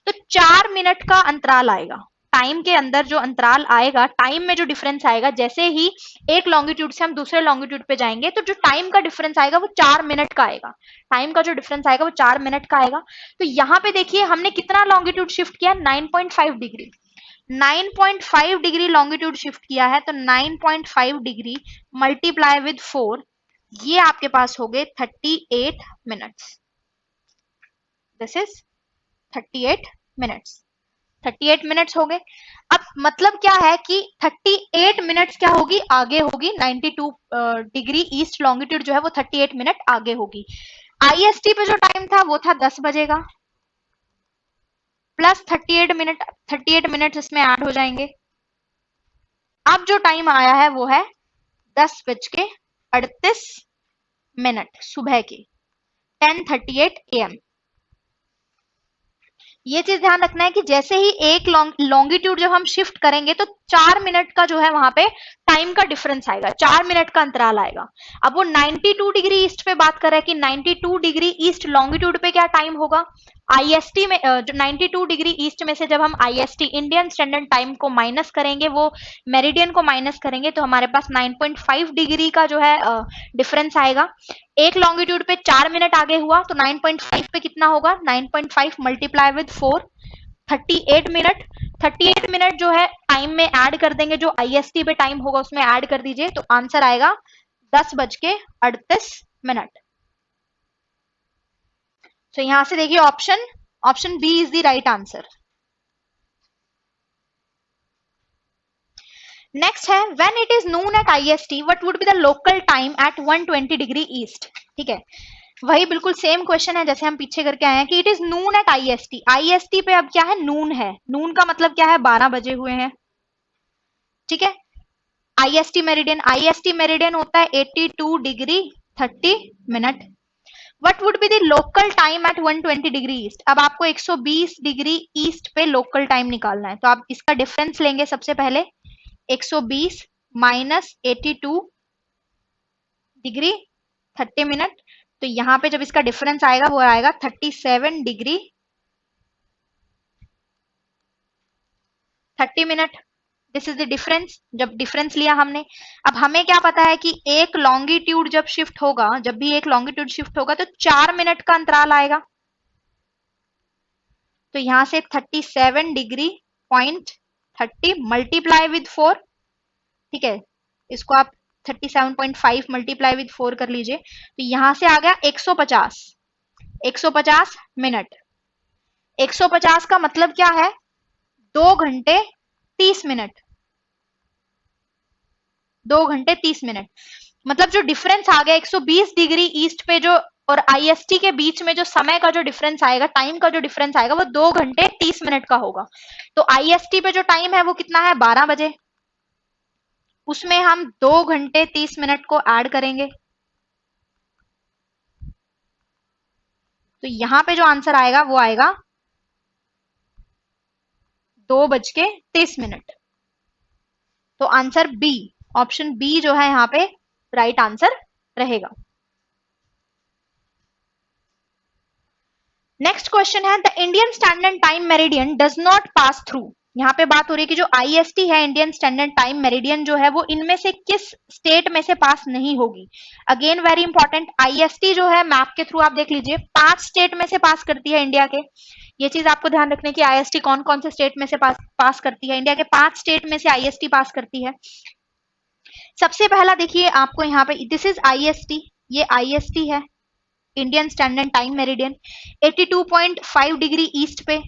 तो 4 मिनट का अंतराल आएगा, टाइम के अंदर जो अंतराल आएगा, टाइम में जो डिफरेंस आएगा, जैसे ही एक लॉन्गिट्यूड से हम दूसरे लॉन्गिट्यूड पे जाएंगे तो जो टाइम का डिफरेंस आएगा वो 4 मिनट का आएगा। टाइम का जो डिफरेंस आएगा वो 4 मिनट का आएगा। तो यहाँ पे देखिए हमने कितना लॉन्गिट्यूड शिफ्ट किया, 9.5 डिग्री। 9.5 डिग्री लॉन्गिट्यूड शिफ्ट किया है, तो 9.5 डिग्री मल्टीप्लाई विद 4, ये आपके पास हो गए 38 minutes. This is 38 minutes. 38 minutes हो गए। अब मतलब क्या है कि 38 मिनट्स क्या होगी, आगे होगी। 92 डिग्री ईस्ट लॉन्गिट्यूड जो है वो 38 मिनट आगे होगी। आईएसटी पे जो टाइम था वो था 10 बजे का, प्लस 38 मिनट इसमें ऐड हो जाएंगे। अब जो टाइम आया है वो है 10:38 सुबह के, 10:38 AM। ये चीज ध्यान रखना है कि जैसे ही एक लॉन्गिट्यूड जब हम शिफ्ट करेंगे तो 4 मिनट का जो है वहां पे टाइम का डिफरेंस आएगा, 4 मिनट का अंतराल आएगा। अब वो 92 डिग्री ईस्ट पे बात कर रहा है कि 92 डिग्री ईस्ट लॉन्गिट्यूड पे क्या टाइम होगा। आईएसटी में जो 92 डिग्री ईस्ट में से जब हम आईएसटी इंडियन स्टैंडर्ड टाइम को माइनस करेंगे, वो मेरिडियन को माइनस करेंगे, तो हमारे पास 9.5 डिग्री का जो है डिफरेंस आएगा। एक लॉन्गिट्यूड पे 4 मिनट आगे हुआ तो 9.5 पे कितना होगा, 9.5 मल्टीप्लाई विद 4, 38 मिनट। 38 मिनट जो है टाइम में ऐड कर देंगे, जो आईएसटी पे टाइम होगा उसमें ऐड कर दीजिए, तो आंसर आएगा 10:38। तो यहां से देखिए option B is the right answer. Next है when it is noon at IST what would be the local time at 120 degree east. ठीक है, वही बिल्कुल सेम क्वेश्चन है जैसे हम पीछे करके आए हैं कि it is noon at IST. IST पे अब क्या है, नून है। नून का मतलब क्या है, 12 बजे हुए हैं। ठीक है, आईएसटी मेरिडियन होता है 82 degree 30 minute. What would be the local time at 120 degree east. अब आपको 120 डिग्री ईस्ट पे लोकल टाइम निकालना है, तो आप इसका डिफरेंस लेंगे सबसे पहले, 120 माइनस 82 डिग्री 30 मिनट। तो यहां पे जब इसका डिफरेंस आएगा वो आएगा 37 degree 30 minute. This is the difference, जब डिफरेंस लिया हमने। अब हमें क्या पता है कि एक लॉन्गिट्यूड जब शिफ्ट होगा, जब भी एक लॉन्गिट्यूड शिफ्ट होगा तो 4 मिनट का अंतराल आएगा। तो यहां से 37 डिग्री पॉइंट 30 मल्टीप्लाई विद 4। ठीक है, इसको आप 37.5 मल्टीप्लाई विद 4 कर लीजिए, तो यहां से आ गया 150 मिनट। 150 का मतलब क्या है, 2 घंटे 30 मिनट। 2 घंटे 30 मिनट मतलब जो डिफरेंस आ गया 120 डिग्री ईस्ट पे जो और आईएसटी के बीच में जो समय का जो डिफरेंस आएगा, टाइम का जो डिफरेंस आएगा, वो 2 घंटे 30 मिनट का होगा। तो आईएसटी पे जो टाइम है वो कितना है, 12 बजे। उसमें हम 2 घंटे 30 मिनट को ऐड करेंगे, तो यहां पे जो आंसर आएगा वो आएगा 2:30। तो आंसर बी, ऑप्शन बी जो है यहाँ पे राइट आंसर रहेगा। नेक्स्ट क्वेश्चन है the Indian standard time meridian does not pass through. यहाँ पे बात हो रही है कि जो आईएसटी है, इंडियन स्टैंडर्ड टाइम मेरिडियन जो है वो इनमें से किस स्टेट में से पास नहीं होगी। अगेन वेरी इंपॉर्टेंट, आईएसटी जो है मैप के थ्रू आप देख लीजिए 5 स्टेट में से पास करती है इंडिया के। ये चीज आपको ध्यान रखने की, आईएसटी कौन कौन से स्टेट में से पास करती है। इंडिया के 5 स्टेट में से आईएसटी पास करती है। सबसे पहला देखिए आपको यहाँ पे, दिस इज आईएसटी, ये आईएसटी है, Indian standard time meridian 82.5 degree east पे।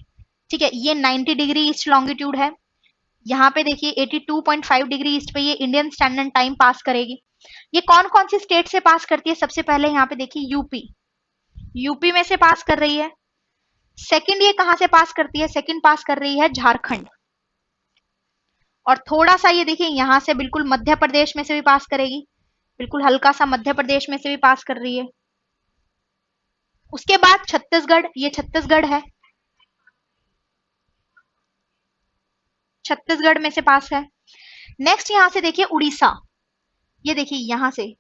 ठीक है, ये 90 डिग्री ईस्ट लॉन्गिट्यूड है। यहाँ पे देखिए 82.5 डिग्री ईस्ट पे ये इंडियन स्टैंडर्ड टाइम पास करेगी। ये कौन कौन सी स्टेट से पास करती है, सबसे पहले यहाँ पे देखिए यूपी में से पास कर रही है। सेकंड ये कहां से पास करती है, सेकंड पास कर रही है झारखंड। और थोड़ा सा ये देखिए यहाँ से बिल्कुल मध्य प्रदेश में से भी पास करेगी, बिल्कुल हल्का सा मध्य प्रदेश में से भी पास कर रही है। उसके बाद छत्तीसगढ़, ये छत्तीसगढ़ है, छत्तीसगढ़ में से पास है। नेक्स्ट यहां से देखिए उड़ीसा, ये देखिए यहां से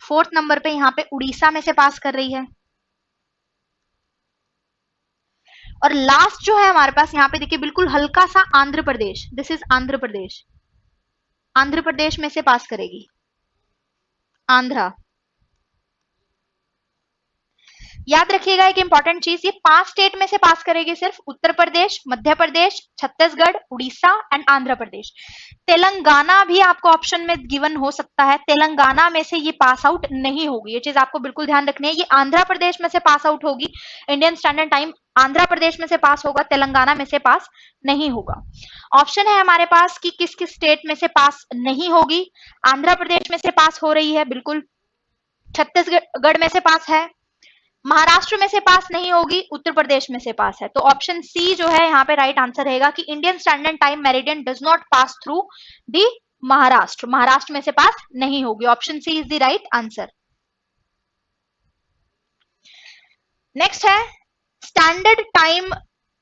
4th नंबर पे यहाँ पे उड़ीसा में से पास कर रही है। और लास्ट जो है हमारे पास यहाँ पे देखिए बिल्कुल हल्का सा आंध्र प्रदेश, दिस इज आंध्र प्रदेश, आंध्र प्रदेश में से पास करेगी, आंध्रा। याद रखिएगा एक इंपॉर्टेंट चीज, ये 5 स्टेट में से पास करेगी सिर्फ, उत्तर प्रदेश, मध्य प्रदेश, छत्तीसगढ़, उड़ीसा एंड आंध्र प्रदेश। तेलंगाना भी आपको ऑप्शन में गिवन हो सकता है, तेलंगाना में से ये पास आउट नहीं होगी, ये चीज आपको बिल्कुल ध्यान रखनी है। ये आंध्र प्रदेश में से पास आउट होगी, Indian standard time Andhra Pradesh में से पास होगा, तेलंगाना में से पास नहीं होगा। ऑप्शन है हमारे पास कि किस किस स्टेट में से पास नहीं होगी। आंध्र प्रदेश में से पास हो रही है बिल्कुल, छत्तीसगढ़ में से पास है, महाराष्ट्र में से पास नहीं होगी, उत्तर प्रदेश में से पास है। तो ऑप्शन सी जो है यहाँ पे राइट आंसर रहेगा कि Indian standard time meridian does not pass through the Maharashtra, Maharashtra में से पास नहीं होगी। Option C is the right answer. Next है standard time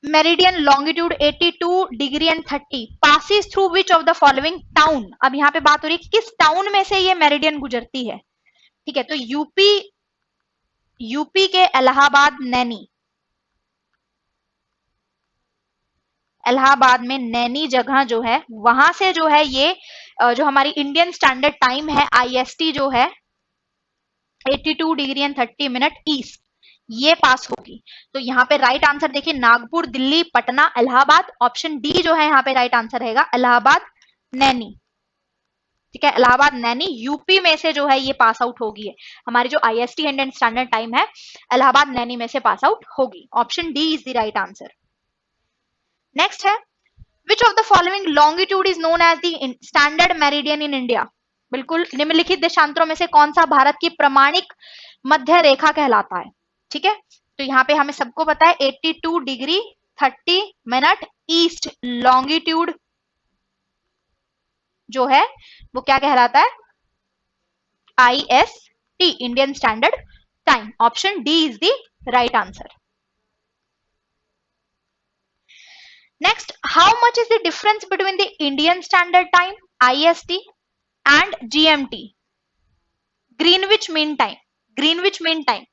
meridian longitude 82 degree and 30 passes through which of the following town. अब यहाँ पे बात हो रही है किस टाउन में से ये मेरिडियन गुजरती है, ठीक है। तो यूपी के इलाहाबाद नैनी, इलाहाबाद में नैनी जगह जो है वहां से जो है ये जो हमारी इंडियन स्टैंडर्ड टाइम है IST जो है 82 डिग्री एंड 30 मिनट ईस्ट, ये पास होगी। तो यहाँ पे राइट आंसर देखिए नागपुर, दिल्ली, पटना, इलाहाबाद। ऑप्शन डी जो है यहाँ पे राइट आंसर रहेगा इलाहाबाद नैनी, ठीक है। इलाहाबाद नैनी यूपी में से जो है ये पास आउट होगी, हमारी जो IST इंडियन स्टैंडर्ड टाइम है इलाहाबाद नैनी में से पास आउट होगी। Option D is the right answer. Next है which of the following longitude is known as the standard meridian in India. बिल्कुल निम्नलिखित देशांतरों में से कौन सा भारत की प्रमाणिक मध्य रेखा कहलाता है, ठीक है। तो यहाँ पे हमें सबको पता है 82 डिग्री 30 मिनट ईस्ट लॉन्गिट्यूड जो है वो क्या कहलाता है, IST Indian standard time. Option D is the right answer. Next, how much is the difference between the Indian standard time IST and GMT, Greenwich mean time. Greenwich mean time,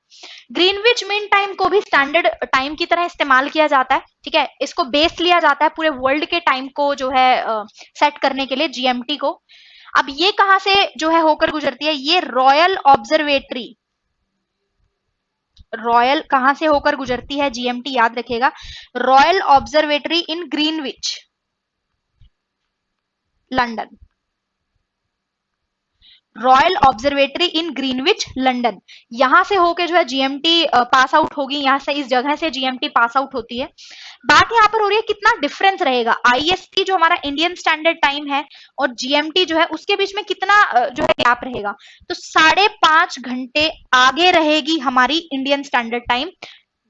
Greenwich mean time को भी standard time की तरह इस्तेमाल किया जाता है, ठीक है। इसको बेस लिया जाता है पूरे वर्ल्ड के टाइम को जो है सेट करने के लिए, GMT को। अब ये कहां से जो है होकर गुजरती है, ये रॉयल ऑब्जर्वेटरी, रॉयल कहां से होकर गुजरती है GMT, याद रखिएगा रॉयल ऑब्जर्वेटरी इन ग्रीनविच लंदन, रॉयल ऑब्जर्वेटरी इन ग्रीनविच लंदन, यहां से होके जो है GMT पास आउट होगी, यहां से इस जगह से GMT पास आउट होती है। बात यहां पर हो रही है कितना डिफरेंस रहेगा, IST जो हमारा इंडियन स्टैंडर्ड टाइम है और GMT जो है उसके बीच में कितना जो है गैप रहेगा। तो 5.5 घंटे आगे रहेगी हमारी Indian standard time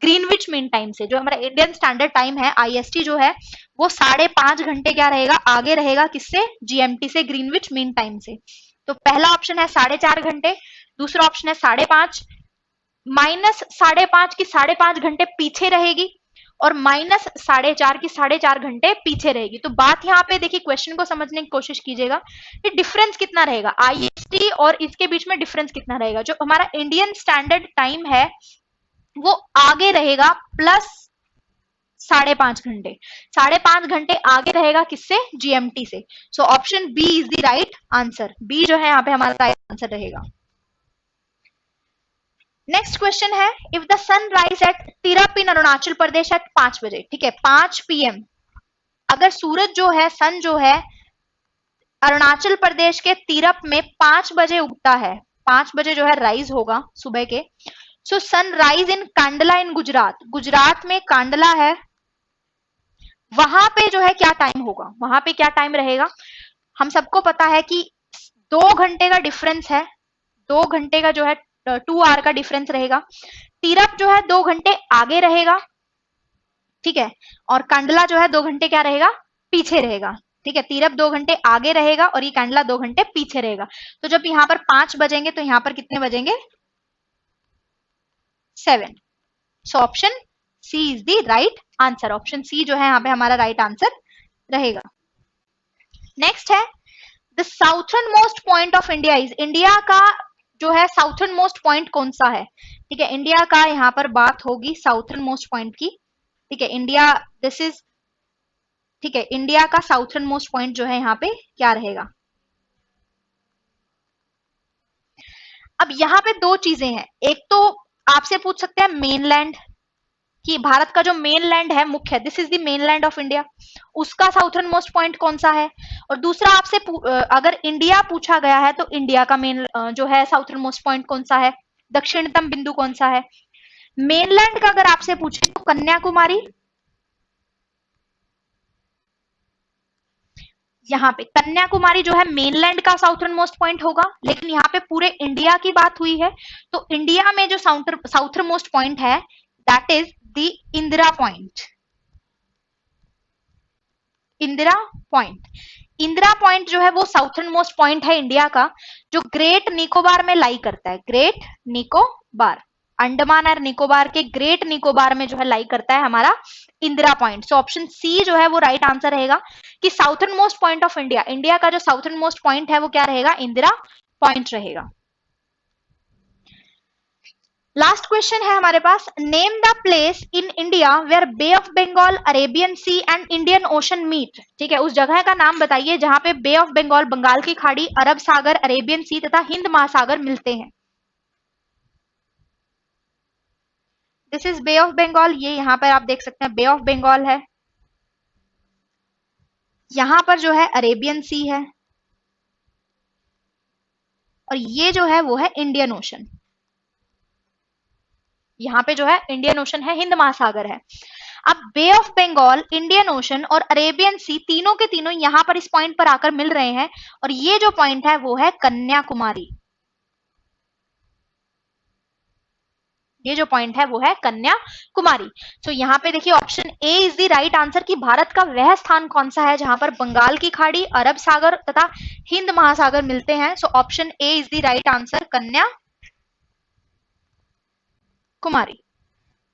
Greenwich mean time से। जो हमारा इंडियन स्टैंडर्ड टाइम है IST जो है वो 5.5 घंटे क्या रहेगा, आगे रहेगा किससे, GMT से, ग्रीनविच मीन टाइम से। तो पहला ऑप्शन है 4.5 घंटे, दूसरा ऑप्शन है 5.5, माइनस 5.5 की 5.5 घंटे पीछे रहेगी और माइनस 4.5 की 4.5 घंटे पीछे रहेगी। तो बात यहाँ पे देखिए क्वेश्चन को समझने की कोशिश कीजिएगा कि डिफरेंस कितना रहेगा, IST और इसके बीच में डिफरेंस कितना रहेगा। जो हमारा इंडियन स्टैंडर्ड टाइम है वो आगे रहेगा प्लस 5.5 घंटे, 5.5 घंटे आगे रहेगा किससे, GMT से। So option B is the right answer, B जो है यहाँ पे हमारा राइट आंसर रहेगा। नेक्स्ट क्वेश्चन है, if the sun rise at Tirap in Arunachal Pradesh at 5 बजे, ठीक है 5 PM, अगर सूरज जो है, सन जो है अरुणाचल प्रदेश के तिरप में 5 बजे उगता है, 5 बजे जो है राइज होगा सुबह के। सो सन राइज इन कांडला इन गुजरात, गुजरात में कांडला है, वहां पे जो है क्या टाइम होगा, वहां पे क्या टाइम रहेगा। हम सबको पता है कि 2 घंटे का डिफरेंस है, 2 घंटे का जो है 2 आवर का डिफरेंस रहेगा। तिरप जो है 2 घंटे आगे रहेगा, ठीक है, और कांडला जो है 2 घंटे क्या रहेगा, पीछे रहेगा, ठीक है। तिरप 2 घंटे आगे रहेगा और ये कांडला 2 घंटे पीछे रहेगा। तो जब यहाँ पर 5 बजेंगे तो यहाँ पर कितने बजेंगे, 7। So option C is the right answer, option C जो है यहाँ पे हमारा राइट आंसर रहेगा। नेक्स्ट है, the southern most point of India is, India का जो है साउथर्न मोस्ट पॉइंट कौन सा है, ठीक है। इंडिया का यहाँ पर बात होगी साउथर्न मोस्ट पॉइंट की, ठीक है, इंडिया दिस इज, ठीक है, इंडिया का साउथर्न मोस्ट पॉइंट जो है यहाँ पे क्या रहेगा। अब यहाँ पे दो चीजें हैं, एक तो आपसे पूछ सकते हैं मेनलैंड, कि भारत का जो मेनलैंड है मुख्य, this is the mainland of India, उसका साउथर्न मोस्ट पॉइंट कौन सा है। और दूसरा आपसे अगर इंडिया पूछा गया है तो इंडिया का मेन जो है साउथर्न मोस्ट पॉइंट कौन सा है, दक्षिणतम बिंदु कौन सा है। मेनलैंड का अगर आपसे पूछे तो कन्याकुमारी, यहाँ पे कन्याकुमारी जो है मेनलैंड का साउथर्न मोस्ट पॉइंट होगा, लेकिन यहाँ पे पूरे इंडिया की बात हुई है, तो इंडिया में जो साउथर्न मोस्ट पॉइंट है that is the Indira point. Indira point, Indira point जो है वो साउथर्न मोस्ट पॉइंट है इंडिया का, जो ग्रेट निकोबार में लाई करता है, ग्रेट निकोबार, अंडमान और निकोबार के ग्रेट निकोबार में जो है लाई करता है हमारा Indira point. So option C जो है वो राइट आंसर रहेगा कि southern most point of India, India का जो साउथर्न मोस्ट पॉइंट है वो क्या रहेगा, इंदिरा पॉइंट रहेगा। लास्ट क्वेश्चन है हमारे पास, name the place in India where Bay of Bengal, Arabian Sea and Indian Ocean meet. ठीक है, उस जगह का नाम बताइए जहां पे बे ऑफ बंगाल, बंगाल की खाड़ी, अरब सागर, अरेबियन सी तथा हिंद महासागर मिलते हैं। This is bay of Bengal, ये यहाँ पर आप देख सकते हैं बे ऑफ बंगाल है, यहाँ पर जो है अरेबियन सी है, और ये जो है वो है इंडियन ओशन, यहाँ पे जो है इंडियन ओशन है, हिंद महासागर है। अब बे ऑफ बंगाल, इंडियन ओशन और अरेबियन सी तीनों के तीनों यहां पर इस पॉइंट पर आकर मिल रहे हैं, और ये जो पॉइंट है वो है कन्याकुमारी, ये जो पॉइंट है वो है कन्याकुमारी। तो यहाँ पे देखिए option A is the right answer कि भारत का वह स्थान कौन सा है जहां पर बंगाल की खाड़ी, अरब सागर तथा हिंद महासागर मिलते हैं। So option A is the right answer, Kanyakumari.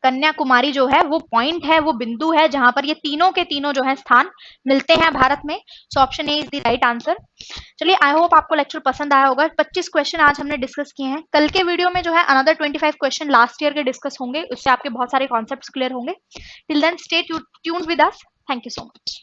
Kanyakumari जो है वो पॉइंट है, वो बिंदु है जहां पर ये तीनों के तीनों जो है स्थान मिलते हैं भारत में। So option A is the right answer. चलिए, आई होप आपको लेक्चर पसंद आया होगा। 25 क्वेश्चन आज हमने डिस्कस किए हैं, कल के वीडियो में जो है अनदर 25 क्वेश्चन लास्ट ईयर के डिस्कस होंगे, उससे आपके बहुत सारे कॉन्सेप्ट क्लियर होंगे। Till then stay tuned with us. Thank you so much.